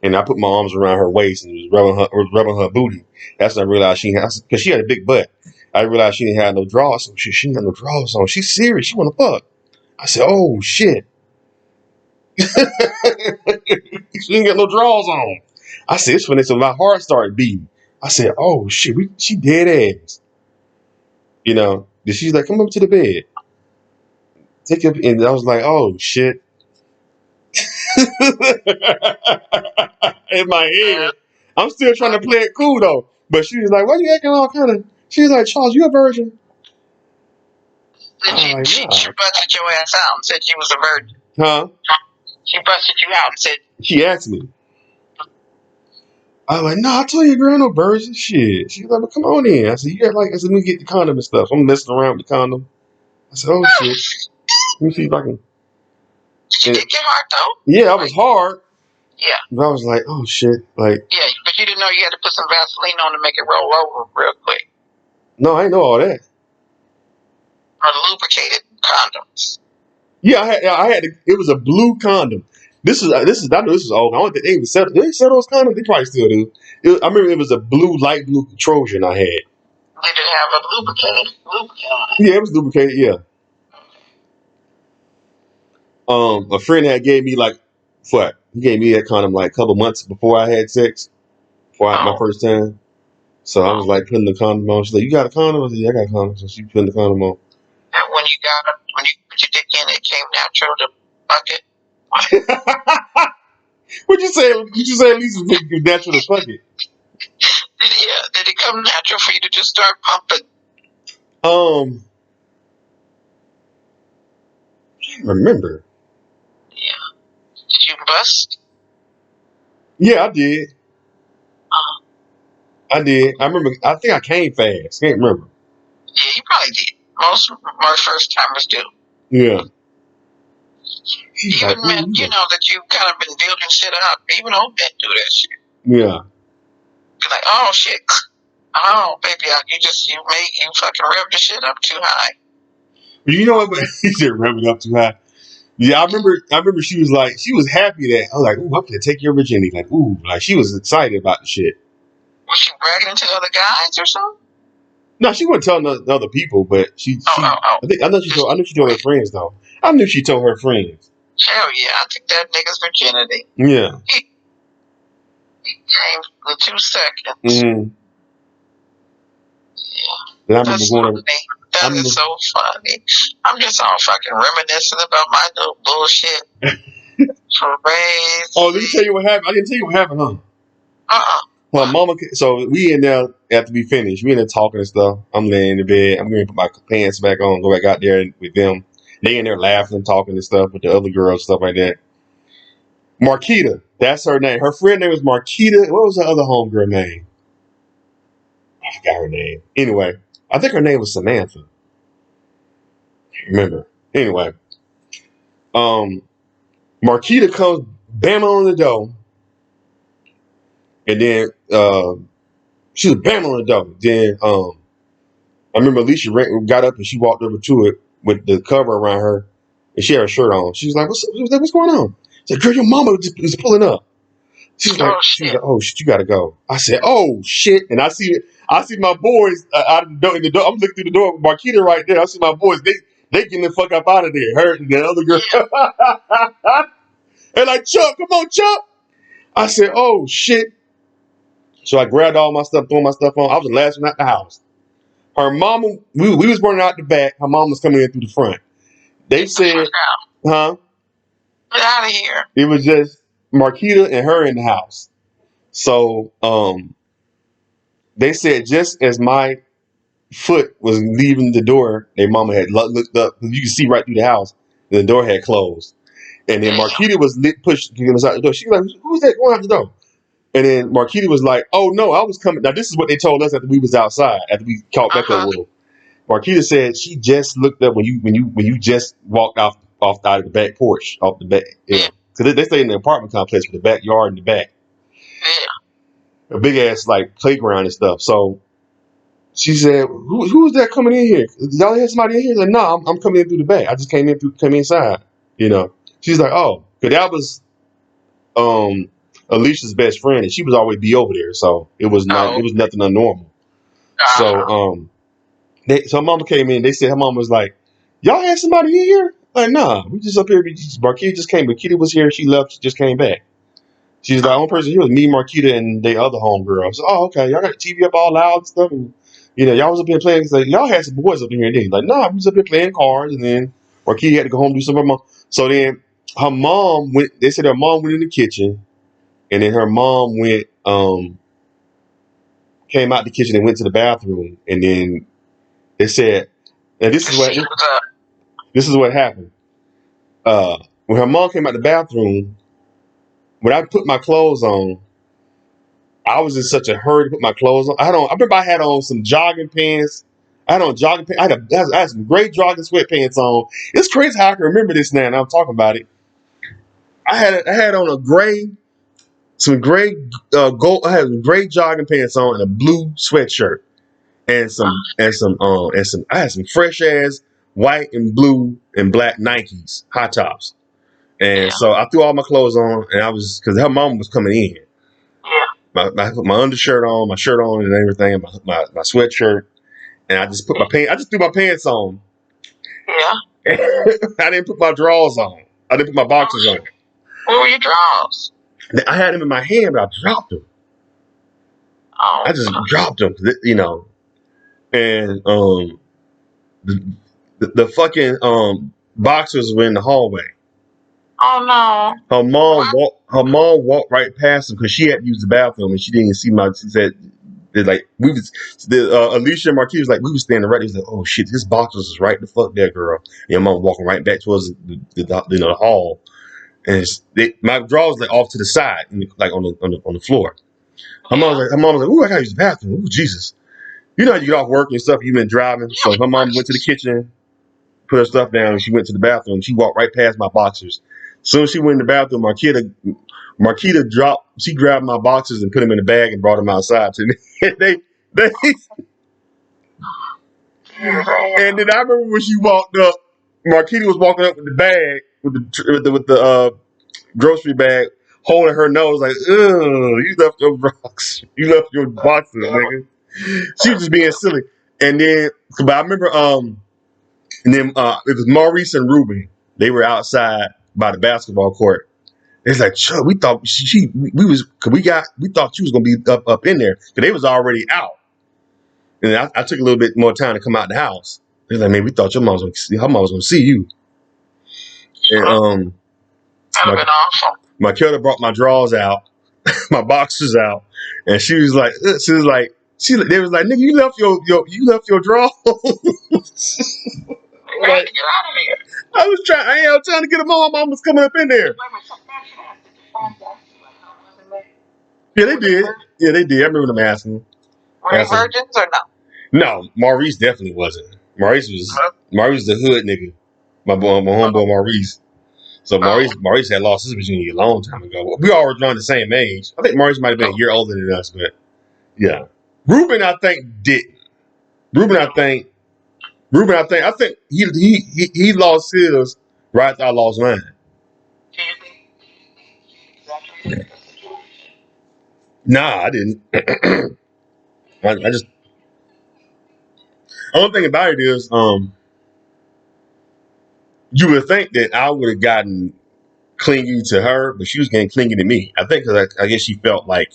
and I put my arms around her waist and was rubbing her booty. That's when I realized because she had a big butt. I realized she didn't have no drawers. So she didn't have no drawers on. She's serious. She want to fuck. I said, oh shit. She didn't get no drawers on. I said, it's when my heart started beating. I said, oh shit, she dead ass. You know, and she's like, come up to the bed. Take up, and I was like, oh shit. In my head, I'm still trying to play it cool though. But she was like, why you acting all kind of? She was like, Charles, you a virgin? She busted your ass out and said she was a virgin. Huh? She busted you out and said. She asked me. I was like, no, I told you, girl, no virgin shit. She was like, well, come on in. I said, you got like, I said, let me get the condom and stuff. I'm messing around with the condom. I said, oh shit. Let me see if I can. Did you get hard though? Yeah, I was hard. Yeah. But I was like, oh shit. Like. Yeah, but you didn't know you had to put some Vaseline on to make it roll over real quick. No, I didn't know all that. Or lubricated condoms. Yeah, I had. It was a blue condom. This is. I know this is old. I don't think they even sell. Do they sell those condoms? They probably still do. I remember it was a light blue Trojan I had. Did it have a lubricant on it? Yeah, it was lubricated. Yeah. A friend had gave me like what? He gave me that condom like a couple months before I had sex, my first time. So I was like putting the condom on. She's like, "You got a condom?" I said, "Yeah, I got a condom." So she putting the condom on. And when you put your dick in, it came natural to bucket. What'd you say? At least it was natural to fuck it. Yeah, did it come natural for you to just start pumping? I can't remember. Yeah. Did you bust? Yeah, I did. I did. I remember. I think I came fast. Can't remember. Yeah, you probably did. Most first timers do. Yeah. Even men, you know that you've kind of been building shit up. Even old men do that shit. Yeah. You're like, oh shit. Oh baby, you fucking revved the shit up too high. You know what? He said rev it up too high. Yeah, I remember she was happy that I was like, ooh, I'm gonna take your virginity. Like, ooh, like she was excited about the shit. Was she bragging to other guys or something? No, she wasn't telling other people, but I know she told her friends though. I knew she told her friends. Hell yeah, I took that nigga's virginity. Yeah. He came in 2 seconds. Mm-hmm. Yeah. That's funny. That is so funny. I'm just all fucking reminiscing about my little bullshit. Crazy. Oh, let me tell you what happened. I didn't tell you what happened, huh? Well, mama. So we in there after we finished. We in there talking and stuff. I'm laying in the bed. I'm going to put my pants back on. Go back out there with them. They in there laughing and talking and stuff with the other girls, stuff like that. Marquita, that's her name. Her friend name was Marquita. What was the other homegirl name? I forgot her name. Anyway, I think her name was Samantha. Can't remember. Anyway, Marquita comes bam on the door, and then she was bam on the door. Then I remember Alicia got up and she walked over to it with the cover around her, and she had her shirt on. She was like, "What's going on?" I said, "Girl, your mama is pulling up." She was like, "Oh shit, you gotta go." I said, "Oh shit," and I see my boys out of the door. In the door, I'm looking through the door with Marquita right there. I see my boys. They getting the fuck up out of there. Her and the other girl. They're like, "Chuck, come on, Chuck." I said, "Oh shit." So I grabbed all my stuff, throwing my stuff on. I was the last one out the house. Her mama, we was running out the back. Her mom was coming in through the front. They said, huh? Get out of here. It was just Marquita and her in the house. So they said just as my foot was leaving the door, their mama had looked up. You could see right through the house. The door had closed. And then Marquita was pushed inside the door. She was like, "Who's that going out the door?" And then Marquita was like, "Oh no, I was coming." Now this is what they told us after we was outside, after we caught back up with them. Marquita said she just looked up when you just walked off out of the back porch, off the back, because they stay in the apartment complex with the backyard in the back, a big ass like playground and stuff. So she said, "Who's that coming in here? Y'all had somebody in here?" Like, no, I'm coming in through the back. I just came inside. She's like, "Oh, because that was Alicia's best friend, and she was always be over there, so it was nothing unnormal." So so mama came in. They said her mom was like, "Y'all had somebody in here?" Like, nah, we just up here. Marquita just came. Marquita was here. She left. She just came back. She's the only person here was me, Marquita, and the other homegirl. So, oh, okay, y'all got the TV up all loud and stuff, and y'all was up here playing. Like, y'all had some boys up in here. Then like, nah, we was up here playing cards, and then Marquita had to go home and do something. So then her mom went. They said her mom went in the kitchen, and then her mom went came out the kitchen and went to the bathroom, and then they said, and this is what happened. When her mom came out the bathroom, when I put my clothes on, I was in such a hurry to put my clothes on. I remember I had on some jogging pants. I had on jogging pants. I had some great jogging sweatpants on. It's crazy how I can remember this now. And I'm talking about it. I had on some gray gold. I had gray jogging pants on and a blue sweatshirt and some. I had some fresh ass white and blue and black Nikes high tops. And so I threw all my clothes on, and I was because her mom was coming in. I put my undershirt on, my shirt on, and everything, my sweatshirt, and I just put my pants. I just threw my pants on. Yeah. I didn't put my drawers on. I didn't put my boxers on. Where were your drawers? I had them in my hand, but I dropped them. Oh. I just dropped them, and the fucking boxers were in the hallway. Oh no! Her mom walked right past him because she had to use the bathroom and she didn't see my. She said, Alicia and Marquis was like, we was standing right there. He was like, oh shit, this box was right the fuck there, girl. And your mom walking right back towards the hall, and my drawers like off to the side, like on the floor. Her mom was like, ooh, I gotta use the bathroom. Ooh, Jesus. You know how you get off work and stuff, you've been driving. So her mom went to the kitchen, put her stuff down, and she went to the bathroom. She walked right past my boxers. As soon as she went in the bathroom, Marquita dropped. She grabbed my boxes and put them in the bag and brought them outside to me. they And then I remember when she walked up, Marquita was walking up with the bag with the grocery bag, holding her nose like, "Ugh, you left your boxes, nigga." She was just being silly. And then, but I remember, it was Maurice and Ruben. They were outside by the basketball court. It's like, Chuck, we thought we thought she was gonna be up in there because they was already out. And I took a little bit more time to come out the house. They're like, man, we thought her mom was gonna see you. And my killer brought my drawers out, my boxers out, and they was like, nigga, you left your drawers. Like, get out of here. I am trying to get them on. My mom was coming up in there. Yeah, they did. Yeah, they did. I remember them asking. Were they virgins or no? No, Maurice definitely wasn't. Maurice was the hood nigga. My homeboy Maurice. So Maurice had lost his virginity a long time ago. We all were around the same age. I think Maurice might have been a year older than us, but yeah. Ruben, I think, didn't. I think he lost his right after I lost mine. Nah, I didn't. I just. The only thing about it is, you would think that I would have gotten clingy to her, but she was getting clingy to me. I think because I guess she felt like,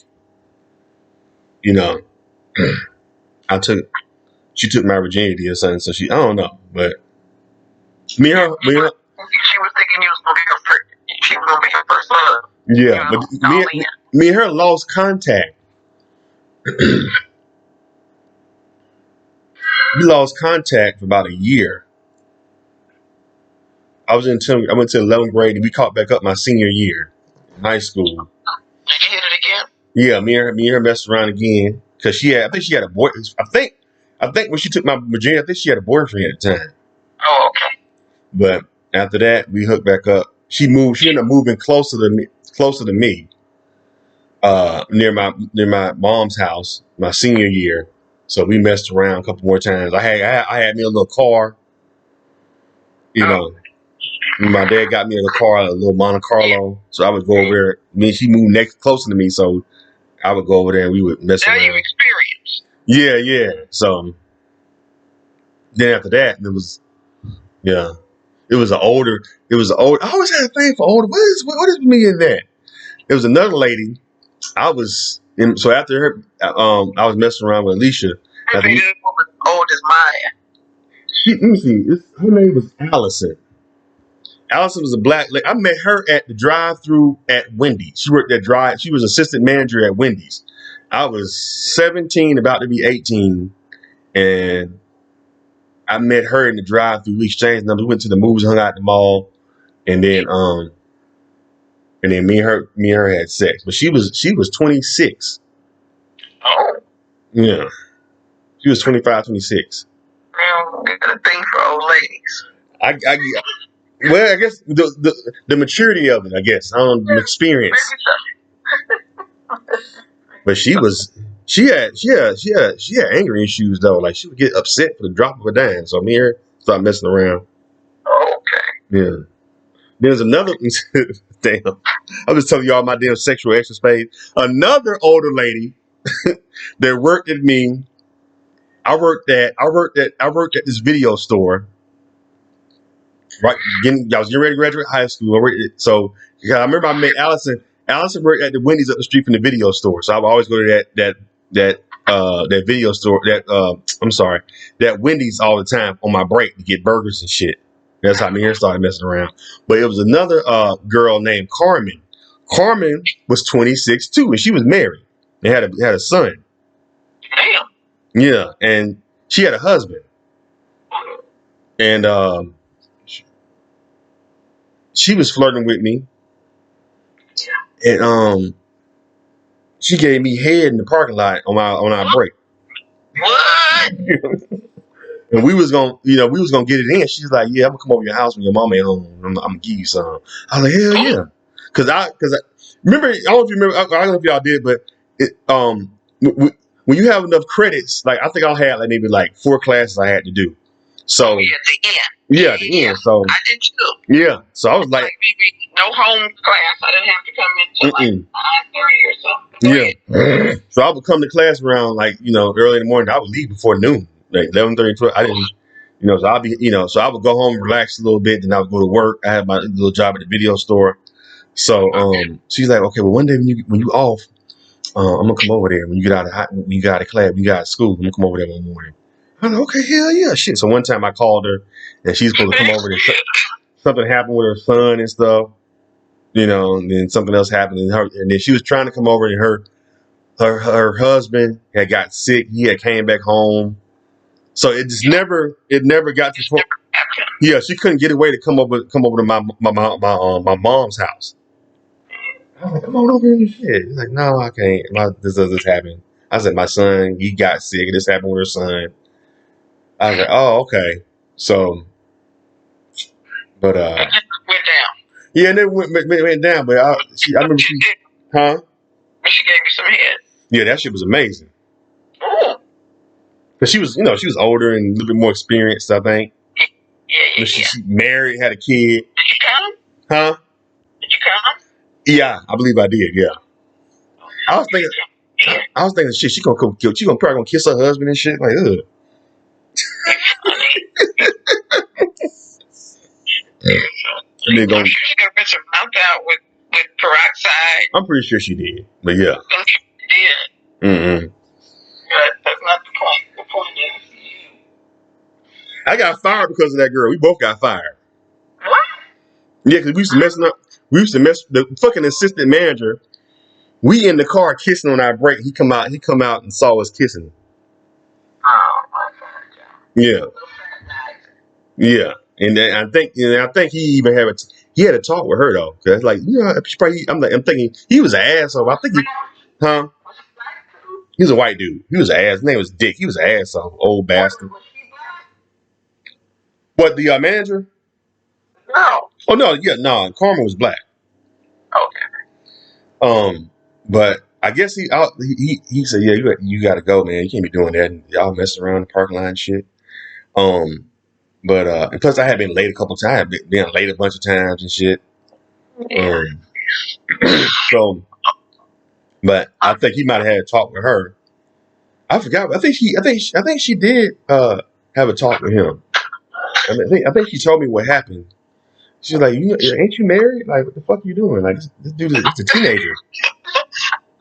she took my virginity or something. So I don't know, but me and her. She was thinking you was gonna be her first love. Yeah, but me and her lost contact. We lost contact for about a year. I went to 11th grade and we caught back up my senior year in high school. Did you hit it again? Yeah, me and her messed around again because I think she had a boy. I think when she took my virginity, I think she had a boyfriend at the time. Oh, okay. But after that, we hooked back up. She moved. She ended up moving closer to me, near my mom's house, my senior year. So we messed around a couple more times. I had me a little car. You know, my dad got me a little car, a little Monte Carlo. So I would go over there. She moved closer to me, so I would go over there and we would mess Now around. you experience. Yeah. So then after that, it was It was an older. I always had a thing for older. What is me in that? It was another lady. So after her, I was messing around with Alicia. I think this woman old as mine. Let me see. Her name was Allison. Allison was a black lady. I met her at the drive-through at Wendy's. She worked at drive. She was assistant manager at Wendy's. I was 17, about to be 18, and I met her in the drive-through. We exchanged numbers. We went to the movies, hung out at the mall, and then me and her had sex. But she was 26. Oh. Yeah. She was 25, 26. Well, got a thing for old ladies. I guess the maturity of it, I guess. The experience. But she had anger issues though. Like she would get upset for the drop of a dime. So me and her started messing around. Oh, okay. Yeah. There's another damn. I was telling y'all my damn sexual escapade. Another older lady that worked at me. I worked at this video store. Right, I was getting ready to graduate high school. I remember I met Allison. Allison worked at the Wendy's up the street from the video store. So I would always go to that video store. That Wendy's all the time on my break to get burgers and shit. That's how me and her started messing around. But it was another girl named Carmen. Carmen was 26 too, and she was married. They had a son. Damn. Yeah, and she had a husband. And she was flirting with me, and she gave me head in the parking lot on our break. What? And we was gonna get it in. She's like, "Yeah, I'm gonna come over to your house when your mama ain't home. I'm gonna give you some." I was like, "Hell yeah!" Because I remember. I don't know if you remember. I don't know if y'all did, but when you have enough credits, like I think I had maybe 4 classes I had to do. So at the end. Yeah, at the end. So I did too. Yeah. So I was like no home class. I didn't have to come in until 9:30 or something. Yeah. So I would come to class around early in the morning. I would leave before noon, like 11:30, 12. I didn't, so I'll be, so I would go home, relax a little bit, then I would go to work. I had my little job at the video store. So she's like, okay, well one day when you off, I'm gonna come over there when you get out of class, when you get out of school. I'm gonna come over there one morning. I'm like, okay, hell yeah, shit. So one time I called her, and she's supposed to come over there. Something happened with her son and stuff, and then something else happened, and then she was trying to come over, and her husband had got sick. He had came back home, so it never got to the point. Yeah, she couldn't get away to come over to my mom's house. I was like, come on over here and shit. He's like, no, I can't. This happen. I said, my son, he got sick. This happened with her son. I was like, oh, okay. So, but it just went down. Yeah, and it went down. But I remember she gave you some head. Yeah, that shit was amazing. Ooh. But she was older and a little bit more experienced, I think. Yeah. She married, had a kid. Did you come? Huh? Did you come? Yeah, I believe I did. Yeah. I was thinking, shit. She probably gonna kiss her husband and shit. Like, ugh. I'm sure she got rinse her mouth out with peroxide. I'm pretty sure she did, but yeah. She did. Mm-hmm. But that's not the point. The point is you. I got fired because of that girl. We both got fired. What? Yeah, because we used to mess the fucking assistant manager. We in the car kissing on our break. He come out and saw us kissing. Oh my God. Yeah. Yeah. And then I think he even had a talk with her though. Cause like, I'm thinking he was an asshole. I think Huh? He was a white dude. He was an ass. His name was Dick. He was an asshole, old bastard. What, the manager? No. Oh no, yeah, no. Carmen was black. Okay. But I guess he said, yeah, you got to go, man. You can't be doing that. And y'all messing around the parking lot and shit. But and plus I had been late a couple times, been late a bunch of times and shit. Yeah. So, but I think he might have had a talk with her. I forgot. I think she did have a talk with him. I think she told me what happened. She's like, ain't you married? Like, what the fuck are you doing? Like, this dude is a teenager.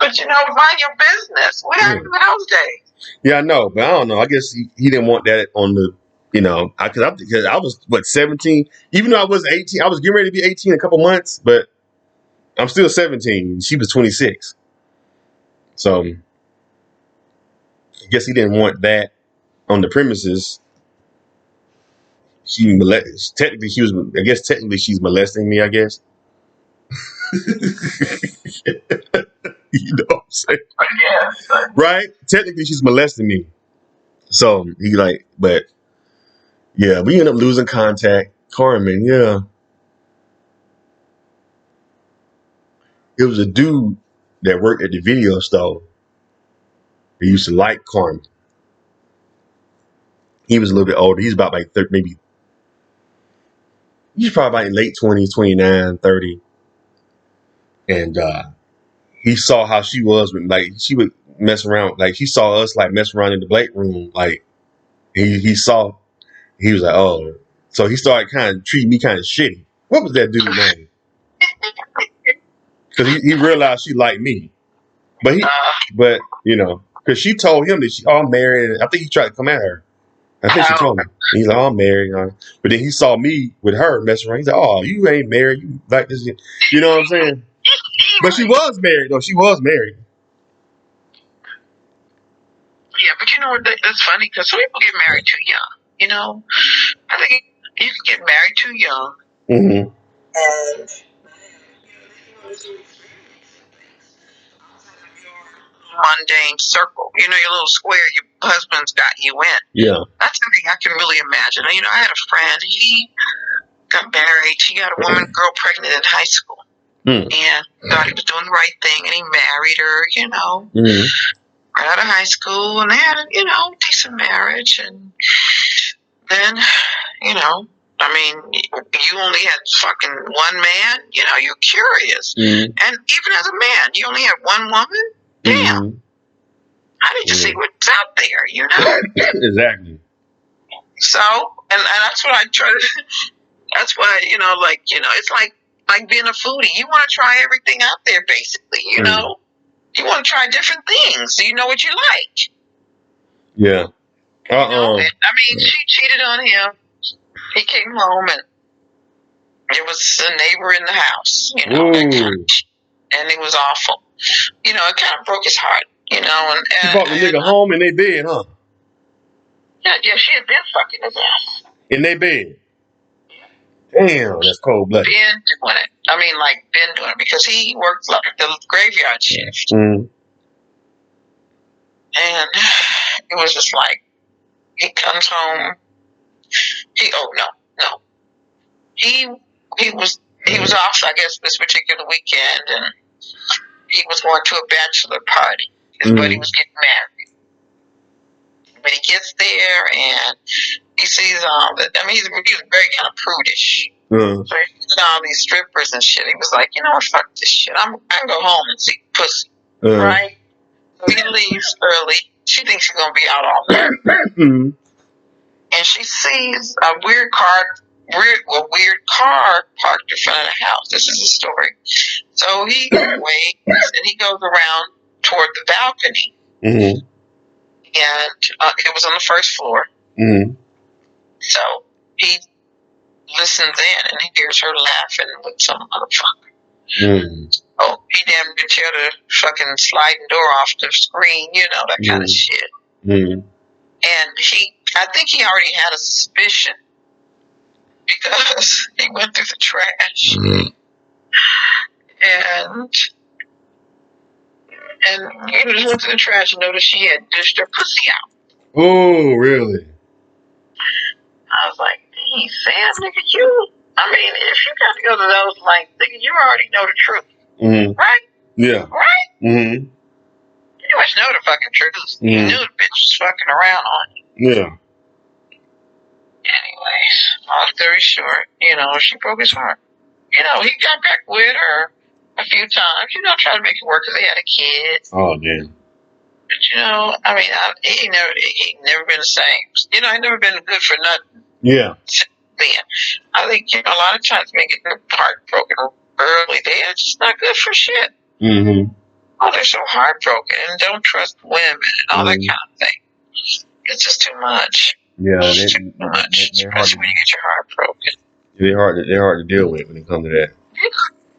But mind your business. What happened in those days? Yeah, I know, but I don't know. I guess he didn't want that on the, because I was 17. Even though I was 18, I was getting ready to be 18 in a couple months, but I'm still 17. She was 26, so I guess he didn't want that on the premises. Technically she's molesting me. I guess. You know what I'm saying? Yeah. Right? Technically, she's molesting me. So but yeah, we end up losing contact. Carmen, yeah. It was a dude that worked at the video store. He used to like Carmen. He was a little bit older. He's about like 30, maybe. He's probably about in late 20s, 29, 30. And he saw how she was with, she would mess around. Like, he saw us, mess around in the break room. Like, he saw, he was like, oh. So he started kind of treating me kind of shitty. What was that dude's name? Because he realized she liked me. But because she told him that she all married. I think he tried to come at her. I think she told me. He's like, oh, I'm married. But then he saw me with her messing around. He's like, oh, you ain't married. You like this. You know what I'm saying? But she was married, though. She was married. Yeah, but you know what? That's funny because some people get married too young. I think you can get married too young. Mm-hmm. And mundane circle. Your little square your husband's got you in. Yeah. That's something I can really imagine. I had a friend, he got married. He got a girl pregnant in high school. And thought he was doing the right thing, and he married her, right out of high school, and they had a, decent marriage. And then, you only had fucking one man, you're curious. And even as a man, you only had one woman? Damn. I need to see what's out there, Exactly. So, and that's what I try to, that's why, it's like being a foodie. You want to try everything out there, basically, You want to try different things so you know what you like. Yeah. She cheated on him. He came home and there was a neighbor in the house, and it was awful. It kind of broke his heart, And she brought the nigga home in their bed, huh? Yeah, she had been fucking his ass. In their bed? Damn, that's cold blooded. Been doing it. Been doing it because he worked like the graveyard shift. And it was just like, he comes home. He was off, I guess, this particular weekend, and he was going to a bachelor party. His buddy was getting married. But he gets there and he sees all that. He was very kind of prudish. So he sees all these strippers and shit. He was like, you know what, fuck this shit. I can go home and see pussy. Right? So he leaves early. She thinks he's going to be out all night. And she sees a weird car parked in front of the house. This is the story. So he waits and he goes around toward the balcony. And it was on the first floor. So he listens in and he hears her laughing with some motherfucker. Oh, he damn near tear the fucking sliding door off the screen, that kind of shit. And I think he already had a suspicion because he went through the trash. And And you just went to the trash and noticed she had dished her pussy out. Oh, really? I was like, dang, Sam, nigga, you. I mean, if you got to go to those lengths, nigga, you already know the truth. Mm-hmm. Right? Yeah. Right? Mm-hmm. You must know the fucking truth. Mm-hmm. You knew the bitch was fucking around on you. Yeah. Anyways, long story short, she broke his heart. He got back with her a few times, trying to make it work because they had a kid. Oh, damn. But, I mean, he never been the same. I never been good for nothing. Yeah. Then. I think, a lot of times men get their heart broken early. They're just not good for shit. Mm-hmm. Oh, they're so heartbroken and don't trust women and all that kind of thing. It's just too much. Yeah, it's too much, especially when you get your heart broken. They're hard to deal with when it comes to that.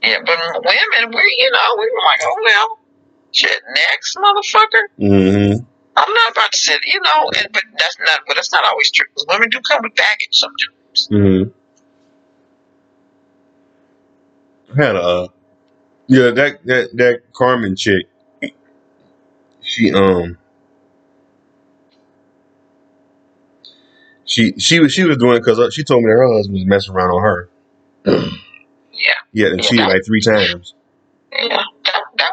Yeah, but women, we were like, oh well, shit, next motherfucker. Mm-hmm. I'm not about to sit, but that's not always true. Because women do come with baggage sometimes. Mm-hmm. I had that Carmen chick. She was doing it because she told me that her husband was messing around on her. Yeah, and cheated like 3 times. Yeah, that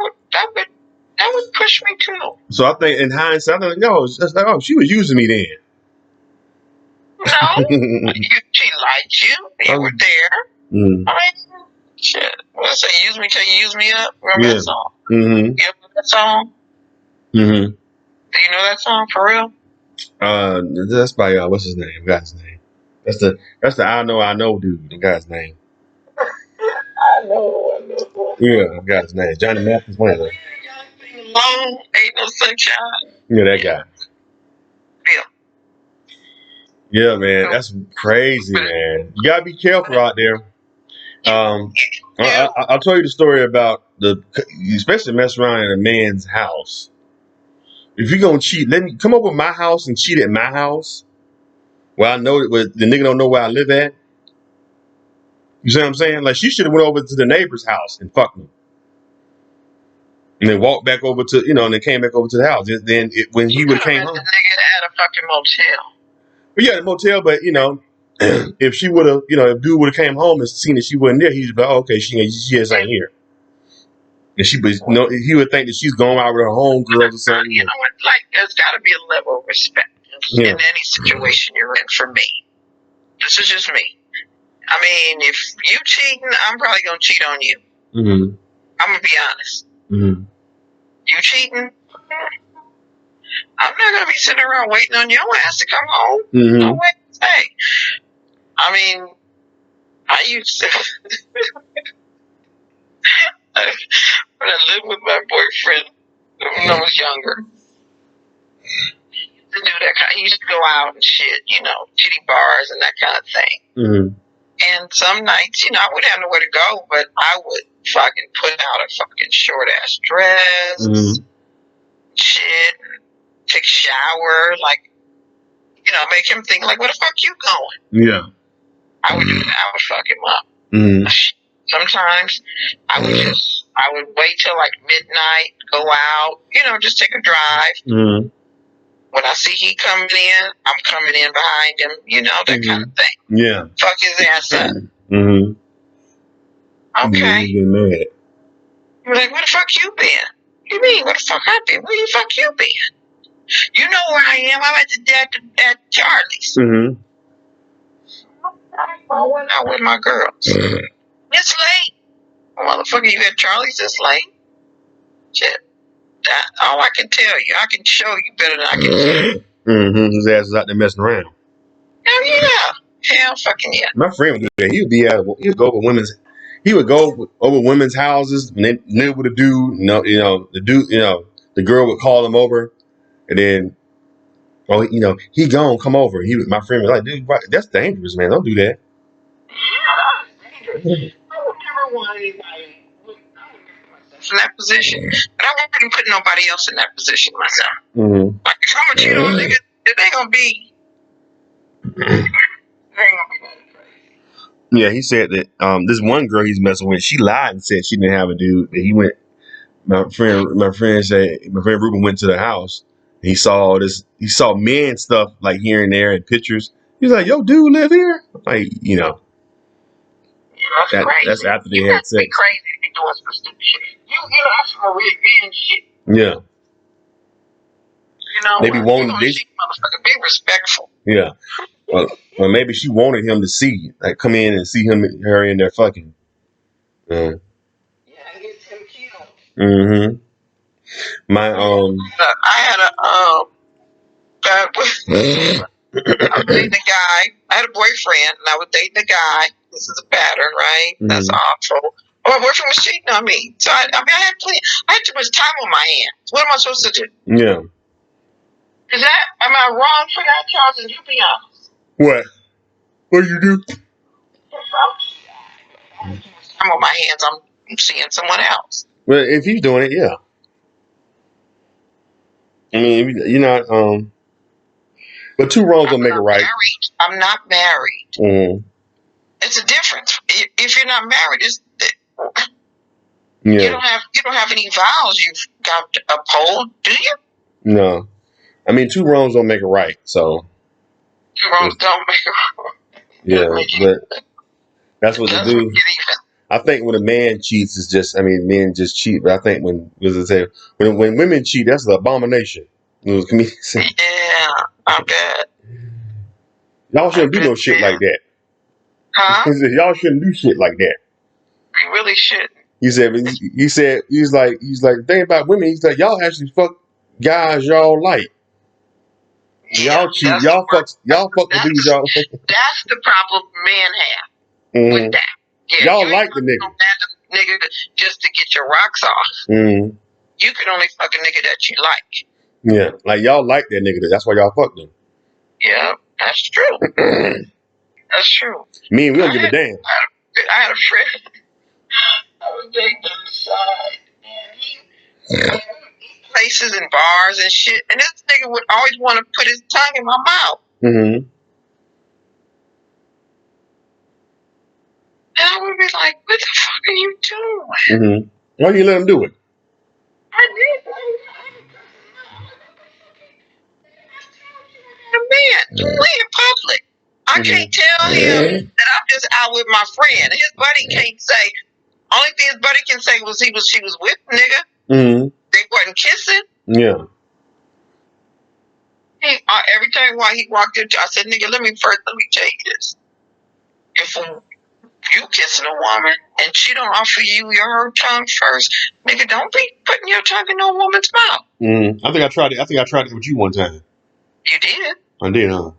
would push me too. So I think in hindsight, I'm like, no, it's like, oh, she was using me then. No, she liked you. You were there. Mm-hmm. I mean, shit. What I say? Use me till you use me up. Remember that song? Mm-hmm. You know that song? Mm-hmm. Do you know that song for real? That's by what's his name? Guy's name. That's the I know dude. The guy's name. I know. Yeah, the guy's name. Johnny Mathis, one of them. Long ain't no sunshine. Yeah, that guy. Bill. Yeah, man, that's crazy, man. You gotta be careful out there. I'll tell you the story about especially mess around in a man's house. If you're gonna cheat, let me come over my house and cheat at my house. Well, I know that the nigga don't know where I live at. You see what I'm saying? Like she should have went over to the neighbor's house and fucked him, and then walked back over to and then came back over to the house. And then when he would have came home, the nigga at a fucking motel. But yeah, the motel. But if she would have, if dude would have came home and seen that she wasn't there, he'd be like, oh, okay, she just ain't here. And he would think that she's going out with her homegirls or something. You know what? Like, there's got to be a level of respect in any situation you're in. For me, this is just me. I mean, if you cheating, I'm probably gonna cheat on you. Mm-hmm. I'm gonna be honest. Mm-hmm. You cheating? I'm not gonna be sitting around waiting on your ass to come home. Mm-hmm. No way. Hey, I mean, I used to when I lived with my boyfriend when I was younger. To do that kind, he used to go out and shit, titty bars and that kind of thing. Mm-hmm. And some nights, I wouldn't have nowhere to go, but I would fucking put out a fucking short ass dress, shit, take a shower, like, make him think like, where the fuck you going? Yeah. I would do that. I would fuck him up. Mm-hmm. Sometimes I would wait till like midnight, go out, just take a drive. Mm-hmm. When I see he coming in, I'm coming in behind him, that kind of thing. Yeah. Fuck his ass up. Mm-hmm. Okay. You get mad. You're like, where the fuck you been? What you mean, where the fuck I been? Where the fuck you been? You know where I am. I'm at Charlie's. Mm-hmm. I went out with my girls. It's late. Motherfucker, you at Charlie's this late? Shit. All I can tell you, I can show you better than I can tell you. Mm-hmm. His ass is out there messing around. Hell yeah. Hell fucking yeah. My friend would do that. He would go over women's houses and then live with a dude. The girl would call him over, and then, he gone, come over. My friend was like, dude, that's dangerous, man. Don't do that. Yeah, that's dangerous. I would never want anybody. In that position, but I wouldn't put nobody else in that position myself. Mm-hmm. Like if I'm a cheat on a nigga, it ain't gonna be. Yeah, he said that this one girl he's messing with, she lied and said she didn't have a dude. That he went My friend Ruben went to the house. He saw men stuff like here and there in pictures. He's like, "Yo, dude live here?" Like, that's after they had sex. Be crazy to be doing some stupid shit. That's some revenge shit. Yeah. They be wanting motherfucker. Be respectful. Yeah. Well, maybe she wanted him to see, like, come in and see her in there fucking. Yeah, get him killed. Mm-hmm. I had I was dating a guy. I had a boyfriend, and I was dating a guy. This is a pattern, right? Mm-hmm. That's awful. My boyfriend was cheating on me, so I had too much time on my hands. What am I supposed to do? Yeah. Am I wrong for that, Charles? And you be honest. What? What do you do? I'm on my hands. I'm seeing someone else. Well, if he's doing it, yeah. I mean, you're not. But two wrongs don't make it right. I'm not married. Mm-hmm. It's a difference. If you're not married, yeah. You don't have any vows you've got to uphold, do you? No. I mean, two wrongs don't make it right. So. Two wrongs don't make it right. Yeah, but that's what they do. I think when a man cheats, it's just, men just cheat. But I think when women cheat, that's an abomination. Yeah, I bet. Y'all shouldn't do no shit like that. Huh? Y'all shouldn't do shit like that. We really shouldn't. He said, he's like, the thing about women, he's like, y'all actually fuck guys y'all like. Yeah, y'all cheat. Y'all fuck the dudes y'all. That's the problem men have with that. Yeah, y'all like the nigga just to get your rocks off. Mm-hmm. You can only fuck a nigga that you like. Yeah, like y'all like that nigga. That's why y'all fuck them. Yeah, that's true. That's true. We don't give a damn. I had a friend. I was dating on the side, and he places and bars and shit, and this nigga would always want to put his tongue in my mouth. Mm-hmm. And I would be like, "What the fuck are you doing?" Mm-hmm. Why you let him do it? I did. Man, you in public. I can't tell him that I'm just out with my friend. His buddy can't say. Only thing his buddy can say was she was with nigga. Mm-hmm. They wasn't kissing. Yeah. Every time while he walked into, I said, "Nigga, let me tell you this. If you kissing a woman and she don't offer you her tongue first, nigga, don't be putting your tongue in no woman's mouth." Mm-hmm. I think I tried it with you one time. You did. I did, huh?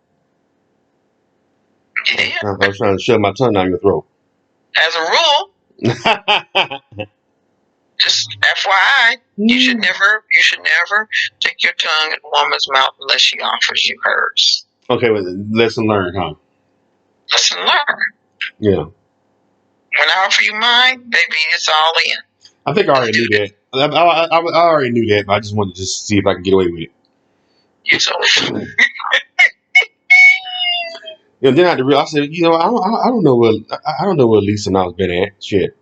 You did. I was trying to shove my tongue down your throat. As a rule. Just FYI, you should never take your tongue in a woman's mouth unless she offers you hers. Okay, well, lesson learned, huh? Lesson learned. Yeah. When I offer you mine, baby, it's all in. I think I already knew that. I already knew that, but I just wanted to just see if I could get away with it. You told me. Then I had to realize, I said, I don't know where Lisa and I's been at. Shit.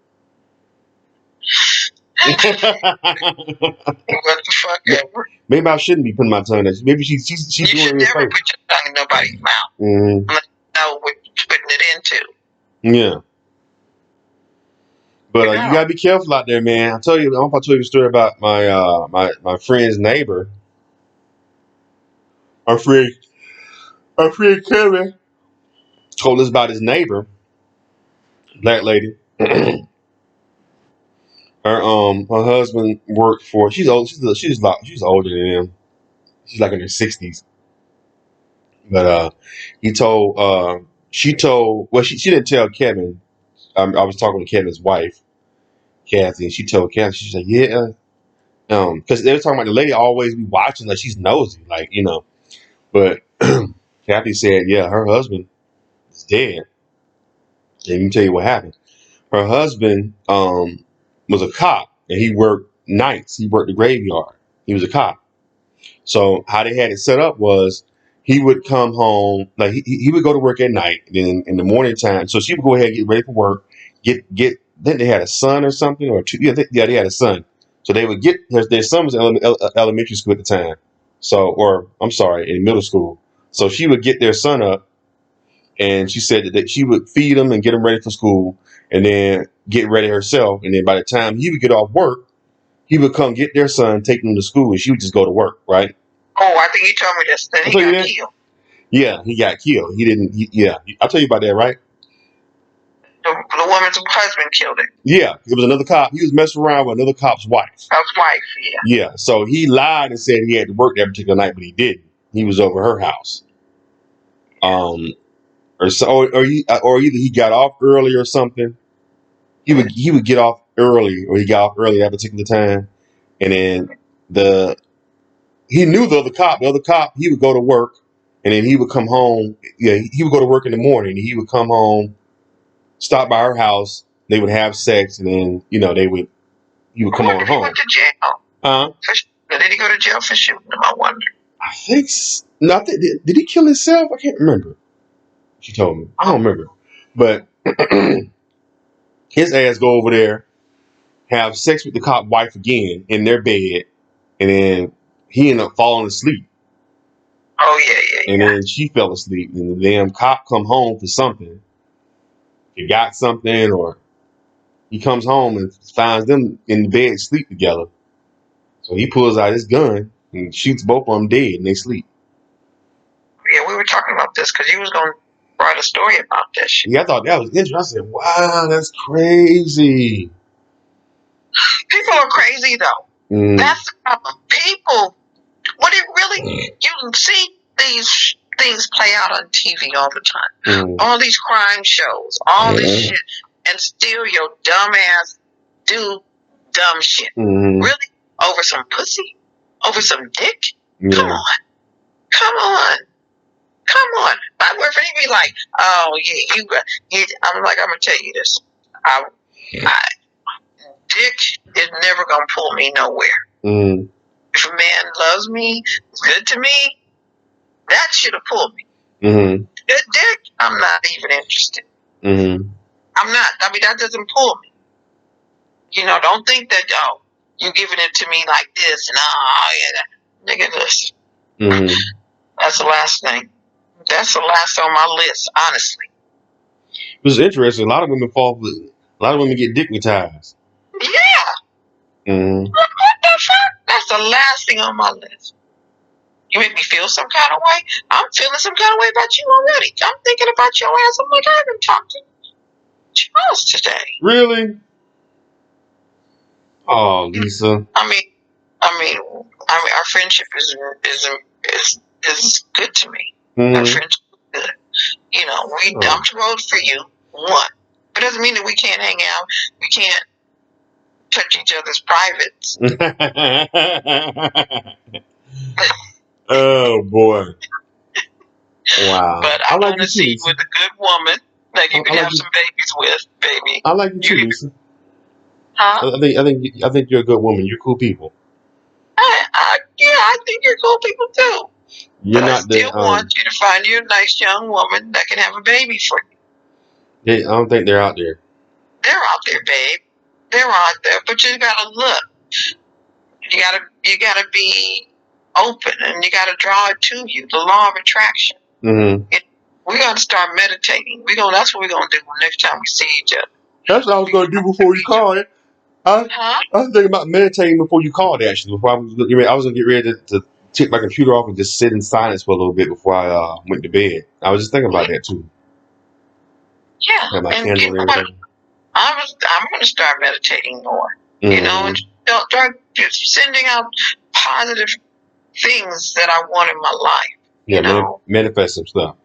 What the fuck ever? Maybe I shouldn't be putting my tongue in. Maybe she's you doing should it. Never put your tongue in nobody's mouth. Mm-hmm. Unless you know what you're putting it into. Yeah. But you gotta be careful out there, man. I'm about to tell you a story about my friend's neighbor. Our friend Kevin told us about his neighbor, black lady. Her husband worked for. She's old. She's older than him. She's like in her 60s. But she didn't tell Kevin. I was talking to Kevin's wife, Kathy, and she told Kathy. She's like, yeah, because they were talking about the lady always be watching, like she's nosy, like But Kathy said, yeah, her husband is dead. And let me tell you what happened. Her husband was a cop, and he worked nights. He worked the graveyard. He was a cop. So how they had it set up was he would come home, like he would go to work at night, then in the morning time. So she would go ahead and get ready for work. Then they had a son or something, or two. Yeah, they had a son. So they would get their son was in elementary school at the time. So, or I'm sorry, in middle school. So she would get their son up, and she said that she would feed him and get him ready for school, and then get ready herself. And then by the time he would get off work, he would come get their son, take him to school, and she would just go to work, right? Oh, I think you told me this. Then he got killed. Yeah, he got killed. He didn't. I'll tell you about that, right? The woman's husband killed him. Yeah, it was another cop. He was messing around with another cop's wife. Cop's wife, yeah. Yeah, so he lied and said he had to work that particular night, but he didn't. He was over her house. Or either he got off early or something. He would get off early, or he got off early that particular time, and then he knew the other cop. The other cop, he would go to work, and then he would come home. Yeah, he would go to work in the morning. And he would come home, stop by her house. They would have sex, and then he would come on home. He went to jail. Did he go to jail for shooting him? I wonder. I think nothing. Did he kill himself? I can't remember. She told me. I don't remember. But his ass go over there, have sex with the cop wife again in their bed, and then he ended up falling asleep. Oh yeah. And then she fell asleep, and the damn cop come home for something. He got something, or he comes home and finds them in the bed sleep together. So he pulls out his gun and shoots both of them dead, and they sleep. Yeah, we were talking about this because he was going to write a story about this shit. Yeah, I thought that was interesting. I said, wow, that's crazy. People are crazy, though. That's the problem. People, what it really, you can see these things play out on TV all the time. All these crime shows, all this shit, and still your dumb ass do dumb shit. Really? Over some pussy? Over some dick? Yeah. Come on. My boyfriend, he'd be like, oh, yeah, I'm like, I'm going to tell you this. Dick is never going to pull me nowhere. If a man loves me, is good to me, that should have pulled me. Dick, I'm not even interested. I'm not. I mean, that doesn't pull me. Don't think that, you're giving it to me like this, and nigga, listen. That's the last thing. That's the last on my list, honestly. This is interesting. A lot of women a lot of women get dickmatized. Yeah. What the fuck? That's the last thing on my list. You make me feel some kind of way. I'm feeling some kind of way about you already. I'm thinking about your ass. I'm like, I haven't talked to Charles today. Really? Oh, Lisa. I mean, our friendship is good to me. Our friendship is good. I'm thrilled for you. One, but it doesn't mean that we can't hang out. We can't touch each other's privates. Oh boy! Wow. But I want to see you with a good woman that you can have some babies with, baby. I like you too, Lisa. Huh? I think you're a good woman. You're cool people. I think you're cool people too. But I still want you to find you a nice young woman that can have a baby for you. I don't think they're out there. They're out there, babe. They're out there, but you gotta look. You gotta be open, and you gotta draw it to you. The law of attraction. We're gonna start meditating. That's what we're gonna do next time we see each other. That's what I was gonna do before you called it. I was thinking about meditating before you called. Actually, before I was gonna get ready to take my computer off and just sit in silence for a little bit before I went to bed. I was just thinking about that too. Yeah, and I'm going to start meditating more. And start sending out positive things that I want in my life. Manifest some stuff.